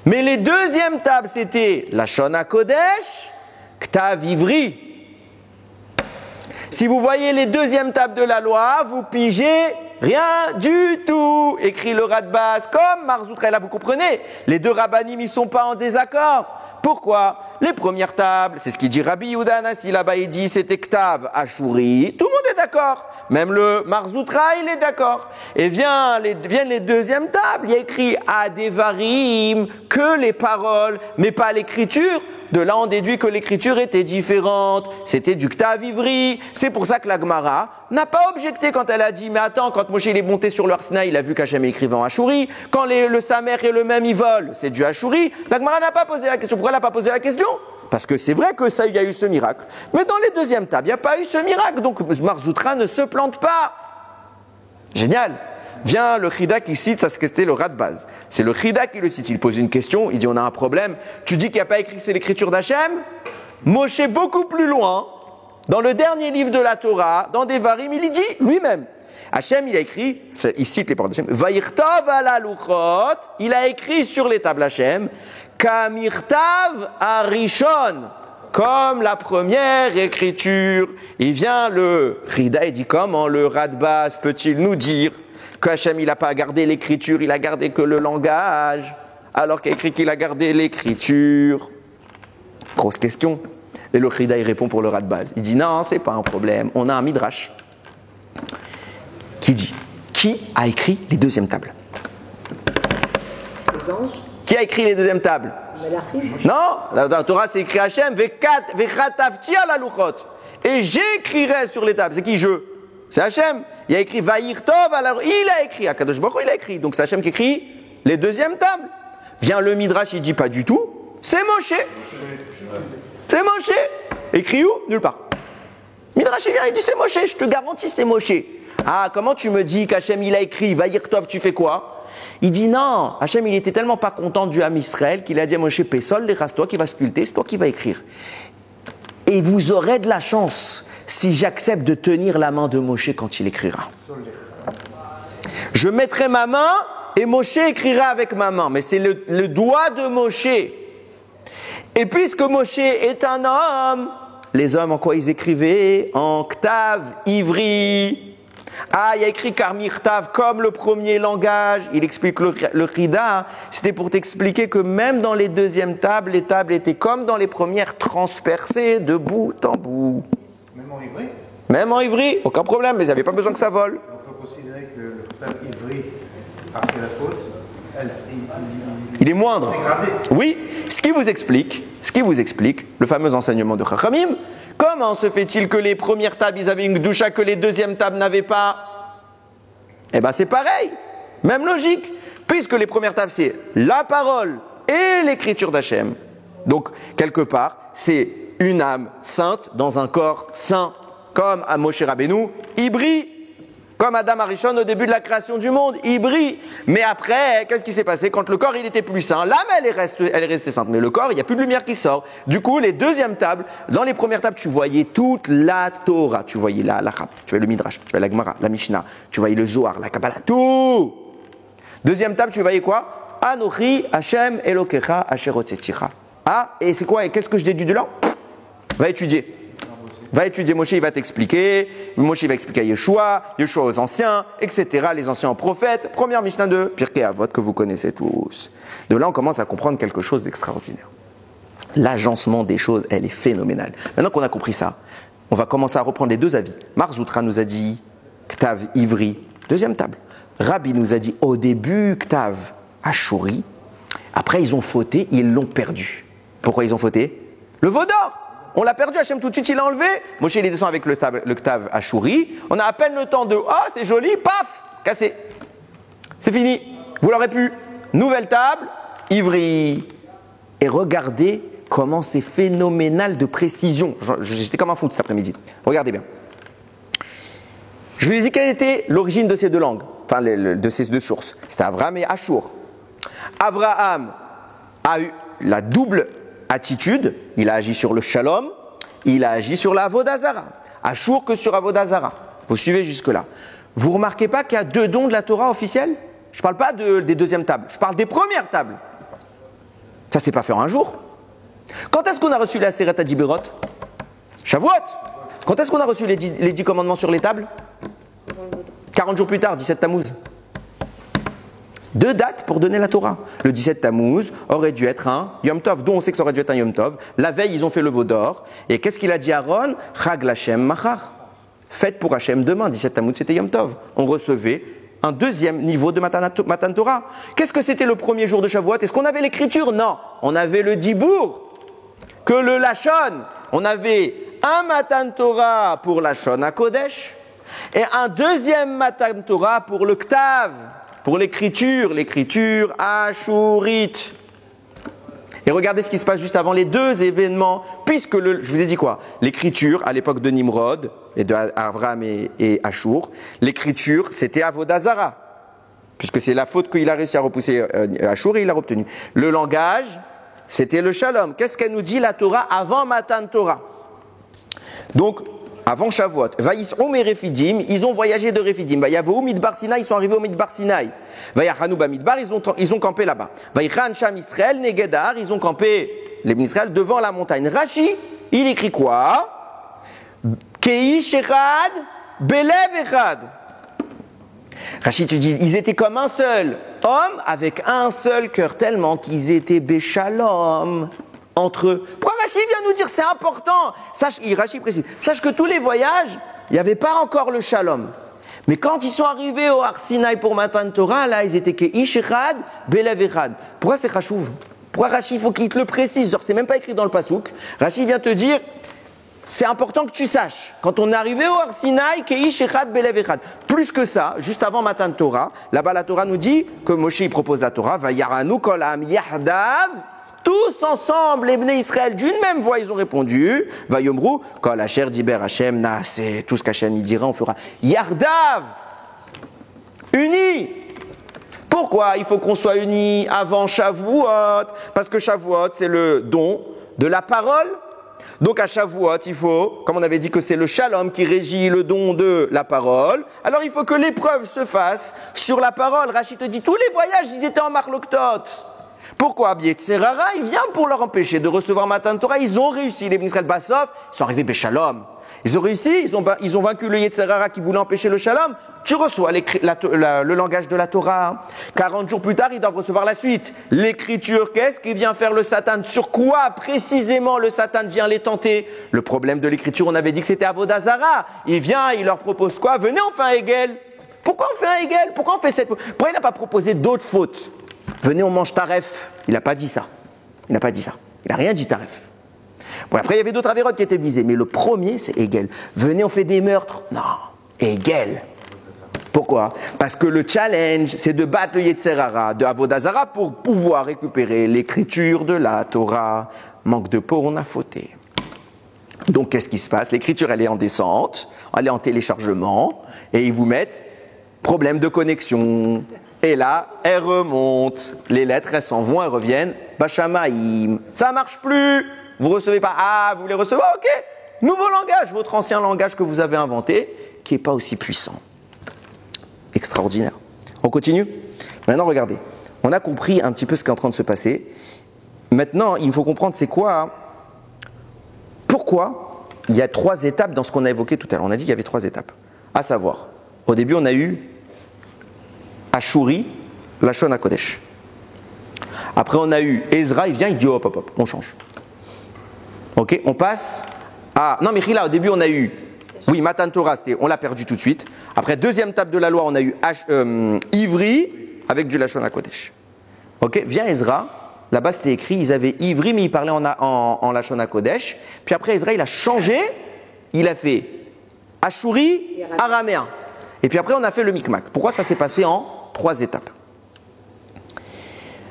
Mais les deuxièmes tables, c'était la Shon HaKodesh, Ktav, Ivri. Si vous voyez les deuxièmes tables de la loi, vous pigez rien du tout, écrit le Radbaz, comme Marzoutra. Là, vous comprenez, les deux rabbanim, ils ne sont pas en désaccord. Pourquoi? Les premières tables, c'est ce qu'il dit Rabbi Yehuda Hanassi, là-bas il dit c'était Ktav, Ashuri, tout le monde est d'accord. Même le Marzoutra, il est d'accord. Et viennent les deuxièmes tables, il y a écrit Adevarim, que les paroles, mais pas l'écriture. De là, on déduit que l'écriture était différente. C'était du Ktav Ivri. C'est pour ça que la Gemara n'a pas objecté quand elle a dit, mais attends, quand Moshe est monté sur le Har Sinaï, il a vu qu'Hachem écrivait en Ashuri. Quand le Samer et le même, ils volent, c'est du Ashuri. La Gemara n'a pas posé la question. Pourquoi elle n'a pas posé la question? Parce que c'est vrai que ça, il y a eu ce miracle. Mais dans les deuxièmes tables, il n'y a pas eu ce miracle. Donc, Marzoutra ne se plante pas. Génial. Vient le Chida qui cite, ça c'était le Radbaz. C'est le Chida qui le cite. Il pose une question, il dit on a un problème. Tu dis qu'il n'y a pas écrit c'est l'écriture d'Hachem? Moshe beaucoup plus loin, dans le dernier livre de la Torah, dans Devarim, il dit lui-même. Hachem, il a écrit, il cite les paroles d'Hachem, Vayirtav ala luchot, il a écrit sur les tables Hachem, Kamirtav arishon, comme la première écriture. Il vient le Chida et dit comment le Radbaz peut-il nous dire qu'Hachem, il n'a pas gardé l'écriture, il a gardé que le langage, alors qu'il a écrit qu'il a gardé l'écriture. Grosse question. Et le Chida, il répond pour le Radbaz. Il dit non, c'est pas un problème. On a un Midrash qui dit, qui a écrit les deuxièmes tables? Les anges. Qui a écrit les deuxièmes tables? Non, la Torah c'est écrit Hachem, vechatavti ala luchot. Et j'écrirai sur les tables. C'est qui je? C'est Hachem. Il a écrit Vayirtov, il a écrit, Akadosh Baruch Hu, il a écrit. Donc c'est Hachem qui écrit les deuxièmes tables. Vient le Midrash, il dit pas du tout. C'est Moshe. C'est Moshe. Écrit où? Nulle part. Midrash, il vient, il dit c'est Moshe, je te garantis c'est Moshe. Ah, comment tu me dis qu'Hachem il a écrit Vayirtov, tu fais quoi? Il dit non, Hachem il était tellement pas content du Ham Israël qu'il a dit à Moshe, Pesol, les toi qui vas sculpter, c'est toi qui vas écrire. Et vous aurez de la chance si j'accepte de tenir la main de Moshe quand il écrira. Je mettrai ma main et Moshe écrira avec ma main. Mais c'est le doigt de Moshe. Et puisque Moshe est un homme, les hommes en quoi ils écrivaient? En Ktav, Ivri. Ah, il y a écrit Karmirtav comme le premier langage. Il explique le Chida. C'était pour t'expliquer que même dans les deuxièmes tables, les tables étaient comme dans les premières, transpercées de bout en bout. Même en ivri? Même en ivri, aucun problème, mais ils n'avaient pas besoin que ça vole. On peut considérer que le Ktav ivri, après la faute, il est moindre. Dégradé. Oui, ce qui vous explique le fameux enseignement de Chachamim. Comment se fait-il que les premières tables, ils avaient une doucha que les deuxièmes tables n'avaient pas? Eh bien, c'est pareil. Même logique. Puisque les premières tables, c'est la parole et l'écriture d'Hachem. Donc, quelque part, c'est une âme sainte dans un corps saint. Comme à Moshe Rabbeinu, il brille. Comme Adam Arishon au début de la création du monde, il brille. Mais après, qu'est-ce qui s'est passé? Quand le corps il était plus saint, l'âme elle est restée sainte, mais le corps il n'y a plus de lumière qui sort. Du coup, les deuxièmes tables, dans les premières tables, tu voyais toute la Torah, tu voyais la Halakha, tu voyais le Midrash, tu voyais la Gemara, la Mishnah, tu voyais le Zohar, la Kabbalah, tout. Deuxième table, tu voyais quoi? Anochi Hashem Elokecha Asher Hotzeticha. Ah, et c'est quoi? Et qu'est-ce que je déduis de là? Va étudier. Va étudier, Moshe, il va t'expliquer. Moshe, il va expliquer à Yeshua, Yeshua aux anciens, etc. Les anciens aux prophètes. Première Mishnah de Pirkei Avot que vous connaissez tous. De là, on commence à comprendre quelque chose d'extraordinaire. L'agencement des choses, elle est phénoménale. Maintenant qu'on a compris ça, on va commencer à reprendre les deux avis. Marzoutra nous a dit Ktav Ivri, deuxième table. Rabbi nous a dit au début Ktav Ashuri. Après, ils ont fauté, ils l'ont perdu. Pourquoi ils ont fauté? Le veau d'or. On l'a perdu, Hachem tout de suite il l'a enlevé. Moshe il descend avec le Ktav Ashuri. On a à peine le temps de c'est joli, paf, cassé. C'est fini. Vous l'aurez pu. Nouvelle table, Ivri. Et regardez comment c'est phénoménal de précision. J'étais comme un fou cet après-midi. Regardez bien. Je vous ai dit quelle était l'origine de ces deux langues, enfin de ces deux sources. C'était Abraham et Ashur. Abraham a eu la double attitude, il a agi sur le shalom, il a agi sur la Avodazara. Ashur que sur Avodazara. Vous suivez jusque-là. Vous remarquez pas qu'il y a deux dons de la Torah officiels? Je ne parle pas des deuxièmes tables, je parle des premières tables. Ça ne s'est pas fait en un jour. Quand est-ce qu'on a reçu la Seret Adiberot? Shavuot. Quand est-ce qu'on a reçu les 10 commandements sur les tables? 40 jours plus tard, 17 Tammuz. Deux dates pour donner la Torah. Le 17 Tammuz aurait dû être un Yom Tov, dont on sait que ça aurait dû être un Yom Tov. La veille, ils ont fait le veau d'or. Et qu'est-ce qu'il a dit à Aaron? Chag l'Hashem machar. Fête pour Hachem demain. 17 Tammuz, c'était Yom Tov. On recevait un deuxième niveau de Matan Torah. Qu'est-ce que c'était le premier jour de Shavuot? Est-ce qu'on avait l'écriture? Non. On avait le Dibour. Que le Lachon. On avait un Matan Torah pour Lachon à Kodesh et un deuxième Matan Torah pour le Ktav. Pour l'écriture ashurite. Et regardez ce qui se passe juste avant les deux événements, puisque je vous ai dit quoi? L'écriture, à l'époque de Nimrod, et de Avraham et Ashur, l'écriture, c'était Avodazara, puisque c'est la faute qu'il a réussi à repousser Ashur et il l'a obtenu. Le langage, c'était le Shalom. Qu'est-ce qu'elle nous dit la Torah avant Matan Torah? Donc, avant Shavuot, Vaïsroum et Refidim, ils ont voyagé de Refidim. Vayavou Midbar Sinaï, ils sont arrivés au Midbar Sinaï. Vayachanu Bamidbar, ils ont campé là-bas. Vaychan Sham Israël, Negedar, ils ont campé les Israël devant la montagne. Rashi, il écrit quoi? Keish Echad, Belev Echad. Rashi, tu dis, ils étaient comme un seul homme avec un seul cœur, tellement qu'ils étaient Béchalom. Entre eux. Pourquoi Rashi vient nous dire c'est important? Rashi précise. Sache que tous les voyages, il n'y avait pas encore le shalom. Mais quand ils sont arrivés au Har Sinaï pour Matan Torah, là, ils étaient Keish Echad, Belev Echad. Pourquoi c'est Chachouv? Pourquoi Rashi, il faut qu'il te le précise? Genre, c'est même pas écrit dans le Passouk. Rashi vient te dire, c'est important que tu saches. Quand on est arrivé au Har Sinaï, Keish Echad, Belev Echad. Plus que ça, juste avant Matan Torah, là-bas la Torah nous dit que Moshe il propose la Torah, Vayaranu Kol Am Yahdav. Tous ensemble, les Bnei Israël, d'une même voix, ils ont répondu Vayomru, Kol Asher Diber Hashem Naaseh. Tout ce qu'Hachem il dira, on fera. Yardav, unis. Pourquoi il faut qu'on soit unis avant Shavuot? Parce que Shavuot, c'est le don de la parole. Donc à Shavuot, il faut, comme on avait dit que c'est le Shalom qui régit le don de la parole, alors il faut que l'épreuve se fasse sur la parole. Rachid te dit, tous les voyages, ils étaient en Marloktot. Pourquoi? Yetzerara, il vient pour leur empêcher de recevoir Matan Torah. Ils ont réussi, les Israël Bassov, ils sont arrivés Béchalom. Ils ont réussi, ils ont vaincu le Yetzerara qui voulait empêcher le Shalom. Tu reçois le langage de la Torah. 40 jours plus tard, ils doivent recevoir la suite. L'écriture, qu'est-ce qui vient faire le Satan? Sur quoi précisément le Satan vient les tenter? Le problème de l'écriture, on avait dit que c'était Avodazara. Il vient, il leur propose quoi? Venez, on fait un Hegel. Pourquoi on fait un Hegel? Pourquoi on fait cette faute? Pourquoi il n'a pas proposé d'autres fautes? Venez, on mange taref. Il n'a pas dit ça. Il n'a pas dit ça. Il n'a rien dit taref. Bon, après, il y avait d'autres avérotes qui étaient visés. Mais le premier, c'est Hegel. Venez, on fait des meurtres. Non, Hegel. Pourquoi? Parce que le challenge, c'est de battre le Yetzerara de Avodazara pour pouvoir récupérer l'écriture de la Torah. Manque de peau, on a fauté. Donc, qu'est-ce qui se passe? L'écriture, elle est en descente, elle est en téléchargement, et ils vous mettent problème de connexion. Et là, elle remonte. Les lettres, elles s'en vont, elles reviennent. Bachamaïm. Ça marche plus. Vous recevez pas. Ah, vous les recevez. Ok. Nouveau langage. Votre ancien langage que vous avez inventé, qui n'est pas aussi puissant. Extraordinaire. On continue? Maintenant, regardez. On a compris un petit peu ce qui est en train de se passer. Maintenant, il faut comprendre c'est quoi. Pourquoi pourquoi il y a 3 étapes dans ce qu'on a évoqué tout à l'heure. On a dit qu'il y avait 3 étapes. À savoir, au début, on a eu Ashuri, Lashon HaKodesh. Après, on a eu Ezra, il vient, il dit hop, hop, hop, on change. Ok, on passe à. Non, mais là, au début, on a eu. Oui, Matan Torah, on l'a perdu tout de suite. Après, deuxième étape de la loi, on a eu Ivri avec du Lashon HaKodesh. Ok, vient Ezra. Là-bas, c'était écrit, ils avaient Ivri, mais ils parlaient en Lashon HaKodesh. Puis après, Ezra, il a changé. Il a fait Ashuri, araméen. Et puis après, on a fait le Micmac. Pourquoi ça s'est passé en 3 étapes?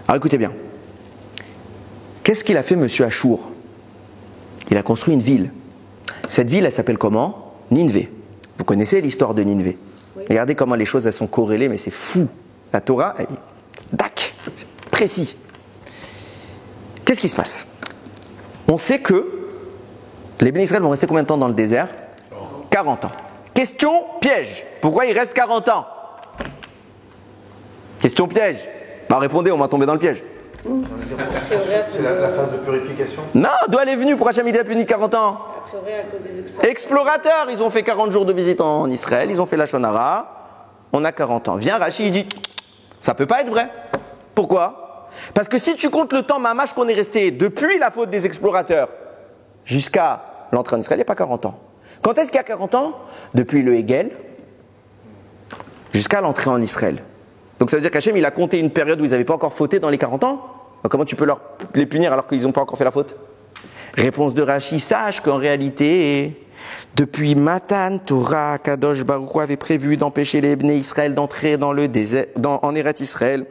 Alors écoutez bien. Qu'est-ce qu'il a fait, monsieur Ashur? Il a construit une ville. Cette ville, elle s'appelle comment? Ninvé. Vous connaissez l'histoire de Ninvé? Oui. Regardez comment les choses elles sont corrélées, mais c'est fou. La Torah, dac, c'est précis. Qu'est-ce qui se passe? On sait que les Bénis Israël vont rester combien de temps dans le désert? 40 ans. Question piège. Pourquoi il reste 40 ans? Question piège. Bah répondez, on m'a tombé dans le piège. C'est la phase de purification. Non, d'où elle est venue? Pourquoi Hachem il a puni 40 ans? Explorateurs, ils ont fait 40 jours de visite en Israël, ils ont fait la Shonara, on a 40 ans. Viens Rachi, il dit, ça peut pas être vrai. Pourquoi? Parce que si tu comptes le temps mamash qu'on est resté depuis la faute des explorateurs jusqu'à l'entrée en Israël, il n'y a pas 40 ans. Quand est-ce qu'il y a 40 ans? Depuis le Hegel jusqu'à l'entrée en Israël. Donc ça veut dire qu'Hachem il a compté une période où ils n'avaient pas encore fauté dans les 40 ans. Donc comment tu peux les punir alors qu'ils n'ont pas encore fait la faute? Réponse de Rashi, sache qu'en réalité, depuis Matan Torah, Kadosh Baruch Hu avait prévu d'empêcher les Bnei Israël d'entrer dans le désert, en Eretz Israël.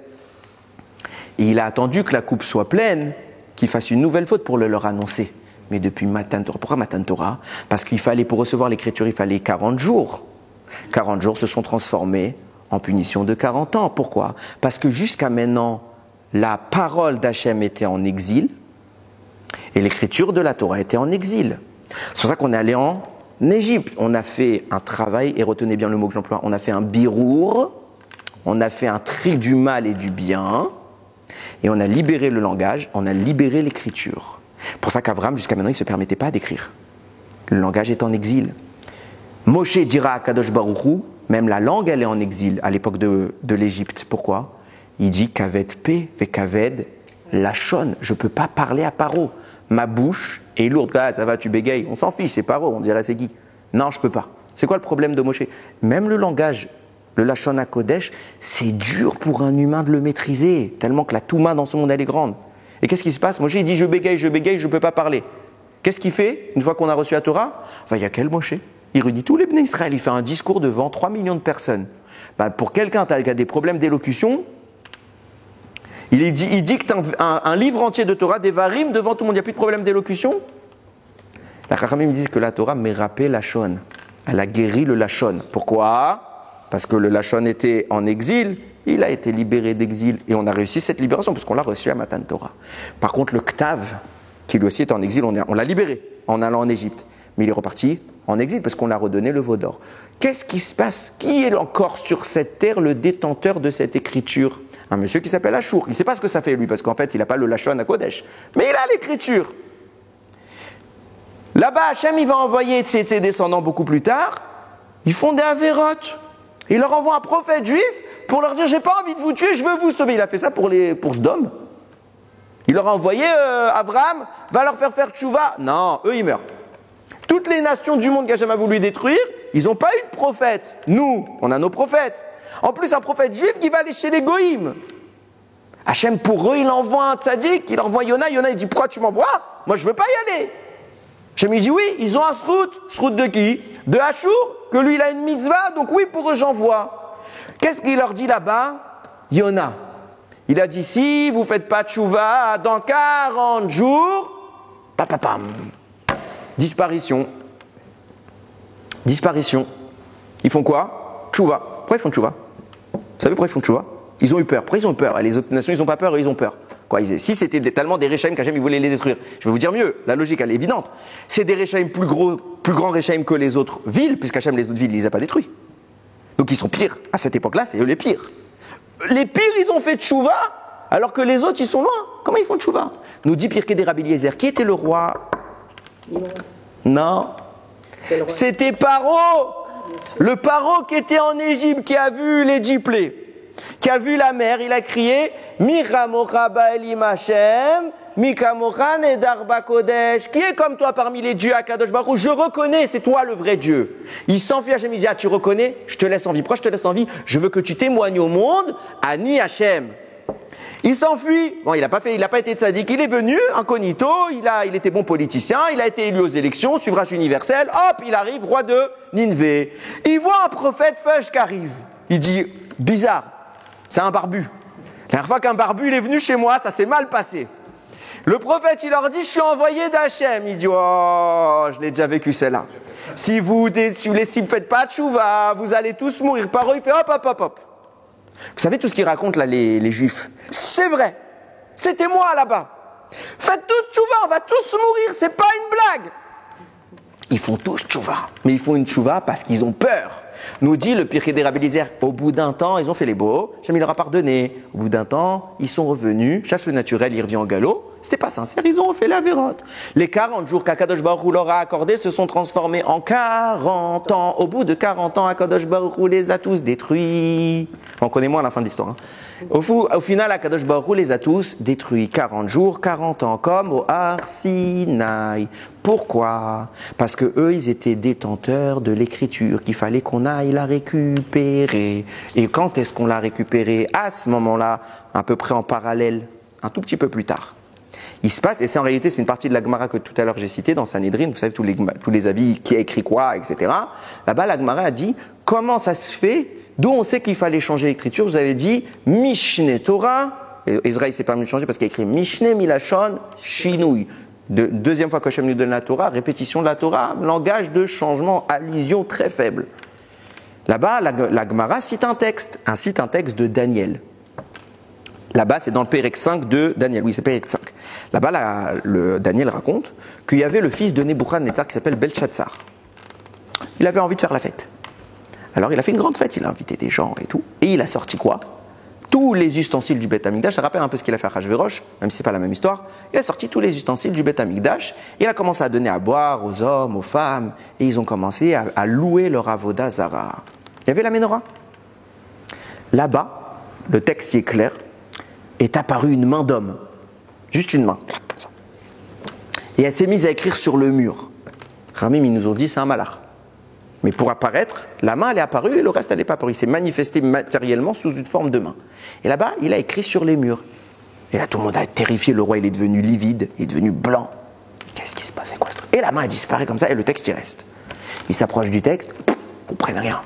Et il a attendu que la coupe soit pleine, qu'ils fassent une nouvelle faute pour le leur annoncer. Mais depuis Matan Torah, pourquoi Matan Torah? Parce qu'il fallait, pour recevoir l'écriture, il fallait 40 jours. 40 jours se sont transformés en punition de 40 ans. Pourquoi? Parce que jusqu'à maintenant, la parole d'Hachem était en exil et l'écriture de la Torah était en exil. C'est pour ça qu'on est allé en Égypte. On a fait un travail, et retenez bien le mot que j'emploie, on a fait un birour, on a fait un tri du mal et du bien, et on a libéré le langage, on a libéré l'écriture. Pour ça qu'Abraham, jusqu'à maintenant, il ne se permettait pas d'écrire. Le langage est en exil. Moshe dira à Kadosh Baruch Hu, même la langue, elle est en exil à l'époque de l'Égypte. Pourquoi? Il dit Kaved P, Vekaved Lachon. Je ne peux pas parler à Paro. Ma bouche est lourde. Ah, ça va, tu bégayes. On s'en fiche, c'est Paro, on dirait c'est qui? Non, je ne peux pas. C'est quoi le problème de Moshe? Même le langage, le Lachon HaKodesh, c'est dur pour un humain de le maîtriser, tellement que la Touma dans ce monde, elle est grande. Et qu'est-ce qui se passe? Moshe, il dit je bégaye, je ne peux pas parler. Qu'est-ce qu'il fait une fois qu'on a reçu la Torah? Enfin, il y a quel Moshe? Il réunit tous les Bnei Israël, il fait un discours devant 3 millions de personnes. Ben, pour quelqu'un qui a des problèmes d'élocution, il dicte un livre entier de Torah, des varim devant tout le monde, il n'y a plus de problème d'élocution. La Chachamim me dit que la Torah m'a rappelé Lachon. Elle a guéri le Lachon. Pourquoi? Parce que le Lachon était en exil, il a été libéré d'exil et on a réussi cette libération parce qu'on l'a reçu à Matan Torah. Par contre, le Ktav, qui lui aussi était en exil, on l'a libéré en allant en Égypte. Mais il est reparti en exil parce qu'on l'a redonné le veau d'or. Qu'est-ce qui se passe? Qui est encore sur cette terre le détenteur de cette écriture? Un monsieur qui s'appelle Ashur. Il ne sait pas ce que ça fait lui parce qu'en fait il n'a pas le Lachon HaKodesh. Mais il a l'écriture. Là-bas, Hachem il va envoyer ses descendants beaucoup plus tard. Ils font des avérotes. Il leur envoie un prophète juif pour leur dire j'ai pas envie de vous tuer, je veux vous sauver. Il a fait ça pour Sodome. Il leur a envoyé Abraham, va leur faire tchouva. Non, eux ils meurent. Toutes les nations du monde qu'Hachem a voulu détruire, ils n'ont pas eu de prophète. Nous, on a nos prophètes. En plus, un prophète juif qui va aller chez les goïms. Hachem, pour eux, il envoie un tzaddik, il envoie Yona. Yona, il dit, pourquoi tu m'envoies? Moi, je ne veux pas y aller. Hachem, il dit, oui, ils ont un srout. Srout de qui? De Ashur, que lui, il a une mitzvah, donc oui, pour eux, j'envoie. Qu'est-ce qu'il leur dit là-bas? Yona. Il a dit, si vous ne faites pas tchouva, dans 40 jours, papapam. Disparition. Disparition. Ils font quoi? Tchouva. Pourquoi ils font tchouva? Vous savez pourquoi ils font tchouva? Ils ont eu peur. Pourquoi ils ont peur? Les autres nations, ils n'ont pas peur, ils ont peur. Quoi, si c'était tellement des Réchaïm qu'Hachem, il voulait les détruire. Je vais vous dire mieux, la logique, elle est évidente. C'est des Réchaïm plus grands Réchaïm que les autres villes, puisqu'Hachem, les autres villes, il les a pas détruits. Donc ils sont pires. À cette époque-là, c'est eux les pires. Les pires, ils ont fait tchouva, alors que les autres, ils sont loin. Comment ils font tchouva? Nous dit Pirkei des Rabbi Eliezer, qui était le roi? Non. C'était Paro. Le Paro qui était en Égypte, qui a vu les Djiplés, qui a vu la mer, il a crié Miramocha Baalim Hashem, Mikamocha Nedar Bakodesh. Qui est comme toi parmi les dieux à Kadosh Baruch Hu? Je reconnais, c'est toi le vrai Dieu. Il s'enfuit, Hashem, il dit, ah, tu reconnais? Je te laisse en vie. Pourquoi je te laisse en vie? Je veux que tu témoignes au monde, Ani Hashem. Il s'enfuit. Bon, il n'a pas été tzaddik. Il est venu, incognito, il était bon politicien, il a été élu aux élections, suffrage universel. Hop, il arrive, roi de Nineveh. Il voit un prophète Fush qui arrive. Il dit, bizarre, c'est un barbu. La dernière fois qu'un barbu il est venu chez moi, ça s'est mal passé. Le prophète, il leur dit, je suis envoyé d'Hachem. Il dit, oh, je l'ai déjà vécu celle-là. Si vous ne faites pas de tchouva, vous allez tous mourir. Paro, il fait hop, hop, hop, hop. Vous savez tout ce qu'ils racontent là, les juifs? C'est vrai. C'était moi là-bas. Faites tous tchouva, on va tous mourir, c'est pas une blague. Ils font tous tchouva. Mais ils font une tchouva parce qu'ils ont peur. Nous dit le Pirkei des Rabbi Eliezer, au bout d'un temps, ils ont fait les beaux, Hashem leur a pardonné. Au bout d'un temps, ils sont revenus, cherche le naturel, il revient en galop. C'était pas sincère, ils ont fait la vérote. Les 40 jours qu'Akadosh Baruch Hu leur a accordés se sont transformés en 40 ans. Au bout de 40 ans, Akadosh Baruch Hu les a tous détruits. On connaît moins la fin de l'histoire. Hein. Au final, Akadosh Baruch Hu les a tous détruits. 40 jours, 40 ans, comme au Har Sinaï. Pourquoi? Parce que eux, ils étaient détenteurs de l'écriture, qu'il fallait qu'on aille la récupérer. Et quand est-ce qu'on l'a récupérée? À ce moment-là, à peu près en parallèle, un tout petit peu plus tard. Il se passe, et c'est en réalité, c'est une partie de la Gemara que tout à l'heure j'ai citée dans Sanhedrin, vous savez, tous les avis, qui a écrit quoi, etc. Là-bas, la Gemara a dit, comment ça se fait, d'où on sait qu'il fallait changer l'écriture? Vous avez dit, Mishneh Torah, et Israël s'est permis de changer parce qu'il a écrit Mishneh Milachon Shinui. Deuxième fois que Hashem nous donne la Torah, répétition de la Torah, langage de changement, allusion très faible. Là-bas, la Gemara cite un texte de Daniel. Là-bas, c'est dans le Pérec 5 de Daniel. Oui, c'est Pérec 5. Là-bas, Daniel raconte qu'il y avait le fils de Nebuchadnezzar qui s'appelle Belshazzar. Il avait envie de faire la fête. Alors, il a fait une grande fête. Il a invité des gens et tout. Et il a sorti quoi? Tous les ustensiles du Beth Amikdash. Ça rappelle un peu ce qu'il a fait à Achashverosh, même si ce n'est pas la même histoire. Il a sorti tous les ustensiles du Beth Amikdash. Il a commencé à donner à boire aux hommes, aux femmes. Et ils ont commencé à louer leur avoda zara. Il y avait la menorah. Là-bas, le texte y est clair, est apparue une main d'homme. Juste une main. Comme ça. Et elle s'est mise à écrire sur le mur. Ramim, ils nous ont dit, c'est un malach. Mais pour apparaître, la main, elle est apparue et le reste, elle n'est pas apparue. Il s'est manifesté matériellement sous une forme de main. Et là-bas, il a écrit sur les murs. Et là, tout le monde a été terrifié. Le roi, il est devenu livide, il est devenu blanc. Qu'est-ce qui se passe? C'est quoi ce truc? Et la main, elle disparaît comme ça et le texte, il reste. Il s'approche du texte, ils ne comprennent rien.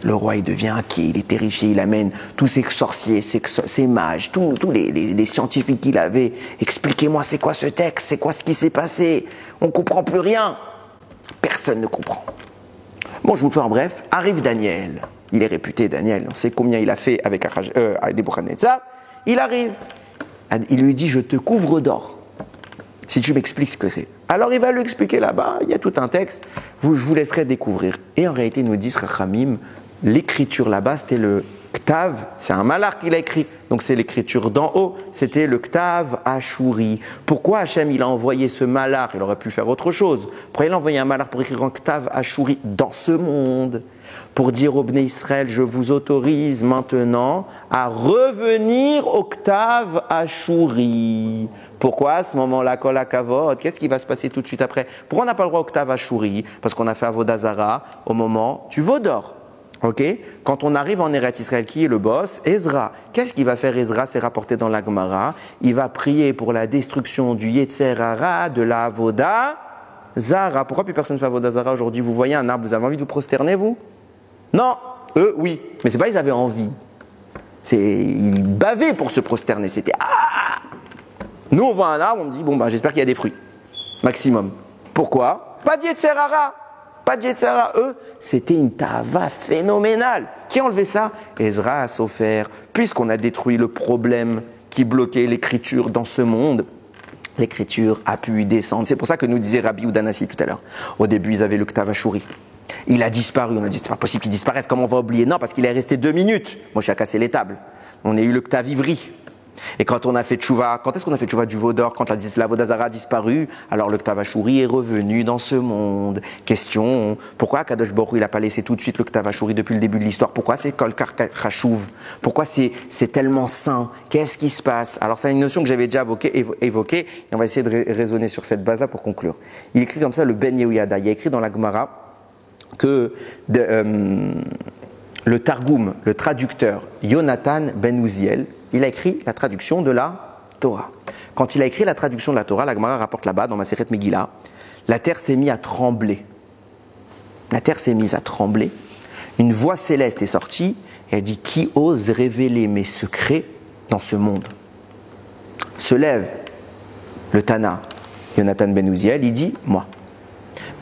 Le roi, il devient inquiet, il est terrifié, il amène tous ses sorciers, ses mages, tous les scientifiques qu'il avait. Expliquez-moi, c'est quoi ce texte? C'est quoi ce qui s'est passé? On ne comprend plus rien. Personne ne comprend. Bon, je vous le fais en bref. Arrive Daniel. Il est réputé, Daniel. On sait combien il a fait avec Nebuchadnezzar. Il arrive. Il lui dit, je te couvre d'or. Si tu m'expliques ce que c'est. Alors il va lui expliquer là-bas. Il y a tout un texte. Je vous laisserai découvrir. Et en réalité, nous disent Rachamim, l'écriture là-bas, c'était le Ktav. C'est un malach qui l'a écrit. Donc c'est l'écriture d'en haut. C'était le Ktav Ashuri. Pourquoi Hachem, il a envoyé ce malach? Il aurait pu faire autre chose. Pourquoi il a envoyé un malach pour écrire en Ktav Ashuri dans ce monde? Pour dire au Bnei Israël, je vous autorise maintenant à revenir au Ktav Ashuri. Pourquoi à ce moment-là, Kol HaKavod, qu'est-ce qui va se passer tout de suite après? Pourquoi on n'a pas le droit au Ktav Ashuri? Parce qu'on a fait Avodah Zara au moment du Vaudor. Okay? Quand on arrive en Eretz Israël, qui est le boss? Ezra. Qu'est-ce qu'il va faire Ezra? C'est rapporté dans la Gemara. Il va prier pour la destruction du Yetzer Hara, de la Avodah Zara. Pourquoi plus personne ne fait Avodah Zara aujourd'hui? Vous voyez un arbre, vous avez envie de vous prosterner, vous? Non. Eux, oui. Mais c'est pas ils avaient envie. Ils bavaient pour se prosterner. C'était Nous, on voit un arbre, on dit, bon, j'espère qu'il y a des fruits. Maximum. Pourquoi? Pas de Yetzer Hara. Pas de Yetzer Hara. Eux, c'était une tava phénoménale. Qui a enlevé ça? Ezra a Sofer. Puisqu'on a détruit le problème qui bloquait l'écriture dans ce monde, l'écriture a pu y descendre. C'est pour ça que nous disait Rabbi Udanassi tout à l'heure. Au début, ils avaient le Ktav Ashuri. Il a disparu. On a dit, c'est pas possible qu'il disparaisse. Comment on va oublier? Non, parce qu'il est resté 2 minutes. Moi, j'ai cassé les tables. On a eu le Ktav Ivri. Et quand on a fait tchouva, quand est-ce qu'on a fait tchouva du veau d'or? Quand la Vodazara a disparu, alors le Ktav Ashuri est revenu dans ce monde. Question, pourquoi Kadosh Baruch Hu, il n'a pas laissé tout de suite le Ktav Ashuri depuis le début de l'histoire? Pourquoi c'est Kol Kar Chashuv? Pourquoi c'est tellement saint? Qu'est-ce qui se passe? Alors c'est une notion que j'avais déjà évoquée, et on va essayer de raisonner sur cette base-là pour conclure. Il écrit comme ça le Ben Yehoyada. Il a écrit dans la Gemara que le Targum, le traducteur Yonatan Ben Uziel, il a écrit la traduction de la Torah. Quand il a écrit la traduction de la Torah, la Gemara rapporte là-bas, dans Maseret Megillah, la terre s'est mise à trembler. La terre s'est mise à trembler. Une voix céleste est sortie et elle dit « Qui ose révéler mes secrets dans ce monde ?» Se lève le Tana, Yonatan Ben Uziel, il dit « Moi.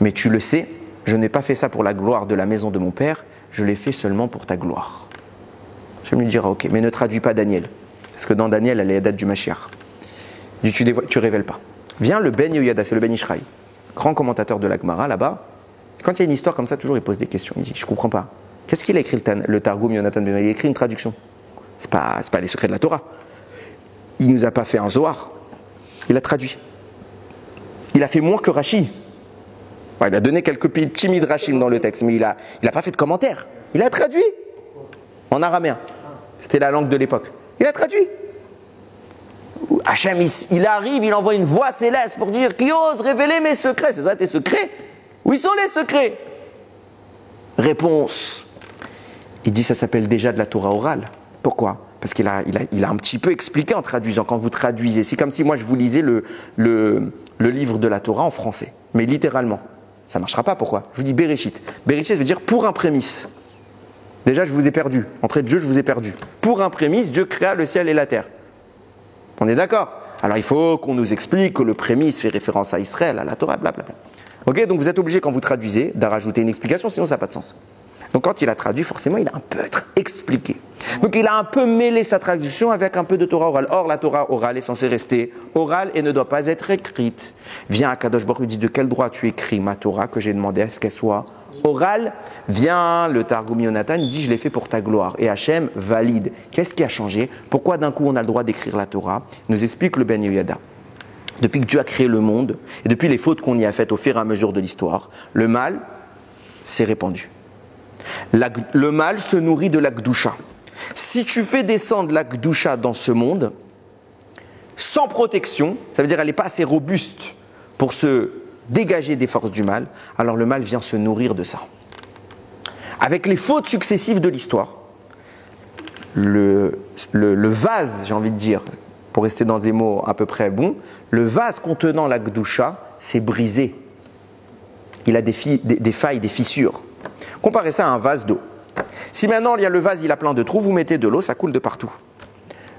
Mais tu le sais, je n'ai pas fait ça pour la gloire de la maison de mon père, je l'ai fait seulement pour ta gloire. » Je vais lui dire, ok, mais ne traduis pas Daniel. Parce que dans Daniel, elle est la date du Mashiach. Tu révèles pas. Vient le Ben Yehoyada, c'est le Ben Ishraï, grand commentateur de la Gemara là-bas. Quand il y a une histoire comme ça, toujours il pose des questions. Il dit, je comprends pas. Qu'est-ce qu'il a écrit le Targum Yonatan Ben? Il a écrit une traduction. C'est pas les secrets de la Torah. Il nous a pas fait un Zohar. Il a traduit. Il a fait moins que Rashi. Ouais, il a donné quelques petits midrashim dans le texte, mais il a pas fait de commentaire. Il a traduit en araméen. C'était la langue de l'époque. Il a traduit. Hachem, il arrive, il envoie une voix céleste pour dire qui ose révéler mes secrets. C'est ça tes secrets? Où sont les secrets? Réponse. Il dit ça s'appelle déjà de la Torah orale. Pourquoi? Parce qu'il a un petit peu expliqué en traduisant. Quand vous traduisez, c'est comme si moi je vous lisais le livre de la Torah en français. Mais littéralement. Ça ne marchera pas. Pourquoi? Je vous dis Bereshit. Bereshit veut dire pour un prémisse. Déjà, je vous ai perdu. Entrée de jeu, je vous ai perdu. Pour un prémisse, Dieu créa le ciel et la terre. On est d'accord? Alors, il faut qu'on nous explique que le prémisse fait référence à Israël, à la Torah, blablabla. Ok? Donc, vous êtes obligé, quand vous traduisez, d'en rajouter une explication, sinon ça n'a pas de sens. Donc, quand il a traduit, forcément, il a un peu expliqué. Donc, il a un peu mêlé sa traduction avec un peu de Torah orale. Or, la Torah orale est censée rester orale et ne doit pas être écrite. Viens à Kadosh Baruch Hu, dit de quel droit tu écris ma Torah que j'ai demandé à ce qu'elle soit orale. Vient le Targum Yonatan, il dit je l'ai fait pour ta gloire. Et Hachem valide. Qu'est-ce qui a changé? Pourquoi d'un coup on a le droit d'écrire la Torah? Il nous explique le Ben Yehoyada. Depuis que Dieu a créé le monde et depuis les fautes qu'on y a faites au fur et à mesure de l'histoire, le mal s'est répandu. Le mal se nourrit de la Gdusha. Si tu fais descendre la Gdusha dans ce monde, sans protection, ça veut dire qu'elle n'est pas assez robuste pour se dégager des forces du mal, alors le mal vient se nourrir de ça. Avec les fautes successives de l'histoire, le vase, j'ai envie de dire, pour rester dans des mots à peu près bons, le vase contenant la Gdusha s'est brisé. Il a des failles, des fissures. Comparez ça à un vase d'eau. Si maintenant il y a le vase, il a plein de trous, vous mettez de l'eau, ça coule de partout.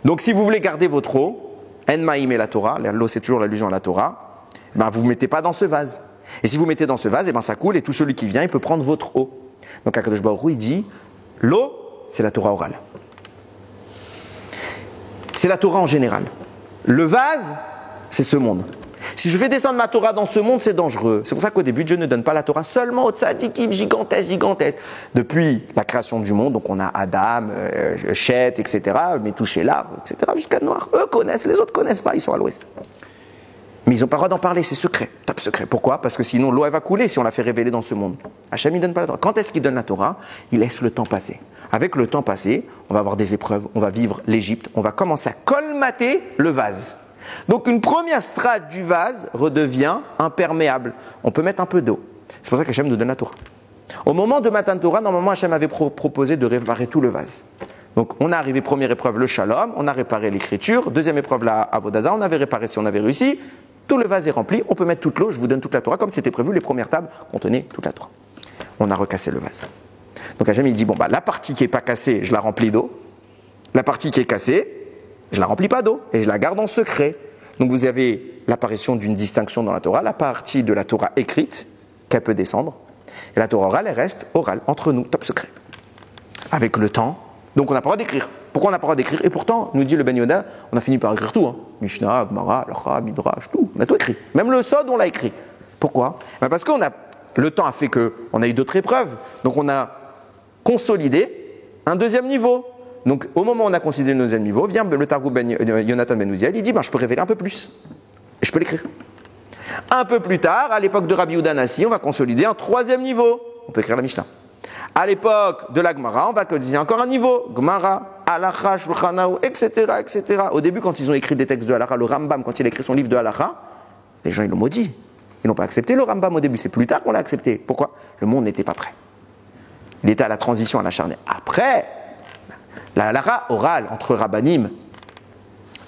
Donc si vous voulez garder votre eau, En Maïm et la Torah, l'eau c'est toujours l'allusion à la Torah, ben vous ne mettez pas dans ce vase. Et si vous mettez dans ce vase, ben ça coule et tout celui qui vient, il peut prendre votre eau. Donc Akadosh Baruch Hu, il dit, l'eau, c'est la Torah orale. C'est la Torah en général. Le vase, c'est ce monde. Si je fais descendre ma Torah dans ce monde, c'est dangereux. C'est pour ça qu'au début, Dieu ne donne pas la Torah seulement aux tzadikim gigantesques. Depuis la création du monde, donc on a Adam, Chet, etc., Métouchéla, etc., jusqu'à Noir. Eux connaissent, les autres ne connaissent pas, ils sont à l'ouest. Mais ils n'ont pas le droit d'en parler, c'est secret, top secret. Pourquoi? Parce que sinon l'eau elle va couler si on la fait révéler dans ce monde. Hachem ne donne pas la Torah. Quand est-ce qu'il donne la Torah? Il laisse le temps passer. Avec le temps passé, on va avoir des épreuves, on va vivre l'Égypte, on va commencer à colmater le vase. Donc une première strate du vase redevient imperméable. On peut mettre un peu d'eau. C'est pour ça qu'Hachem nous donne la Torah. Au moment de Matan Torah, normalement Hachem avait proposé de réparer tout le vase. Donc on a arrivé, première épreuve, le Shalom, on a réparé l'écriture. Deuxième épreuve, la Avodaza, on avait réparé si on avait réussi. Tout le vase est rempli, on peut mettre toute l'eau, je vous donne toute la Torah. Comme c'était prévu, les premières tables contenaient toute la Torah. On a recassé le vase. Donc Hachem il dit, bon bah la partie qui n'est pas cassée, je la remplis d'eau. La partie qui est cassée, je la remplis pas d'eau et je la garde en secret. Donc vous avez l'apparition d'une distinction dans la Torah, la partie de la Torah écrite, qu'elle peut descendre, et la Torah orale, elle reste orale, entre nous, top secret. Avec le temps, donc on n'a pas le droit d'écrire. Pourquoi on n'a pas le droit d'écrire? Et pourtant, nous dit le Ben Yehoyada, on a fini par écrire tout. Mishnah, Gemara, Halacha, Midrash, tout. On a tout écrit. Même le Sod, on l'a écrit. Pourquoi? Parce que le temps a fait qu'on a eu d'autres épreuves. Donc on a consolidé un deuxième niveau. Donc, au moment où on a considéré le 9e niveau, vient le Targum Yonatan Ben Uziel, il dit je peux révéler un peu plus. Et je peux l'écrire. Un peu plus tard, à l'époque de Rabbi Yehuda Nassi, on va consolider un 3e niveau. On peut écrire la Mishnah. À l'époque de la Gemara, on va consolider encore un niveau. Gemara, Halacha, Shulchan Aruch, etc., etc. Au début, quand ils ont écrit des textes de Halacha, le Rambam, quand il a écrit son livre de Halacha, les gens ils l'ont maudit. Ils n'ont pas accepté le Rambam au début. C'est plus tard qu'on l'a accepté. Pourquoi? Le monde n'était pas prêt. Il était à la transition, à la charnière. Après, la Halacha orale entre Rabbanim,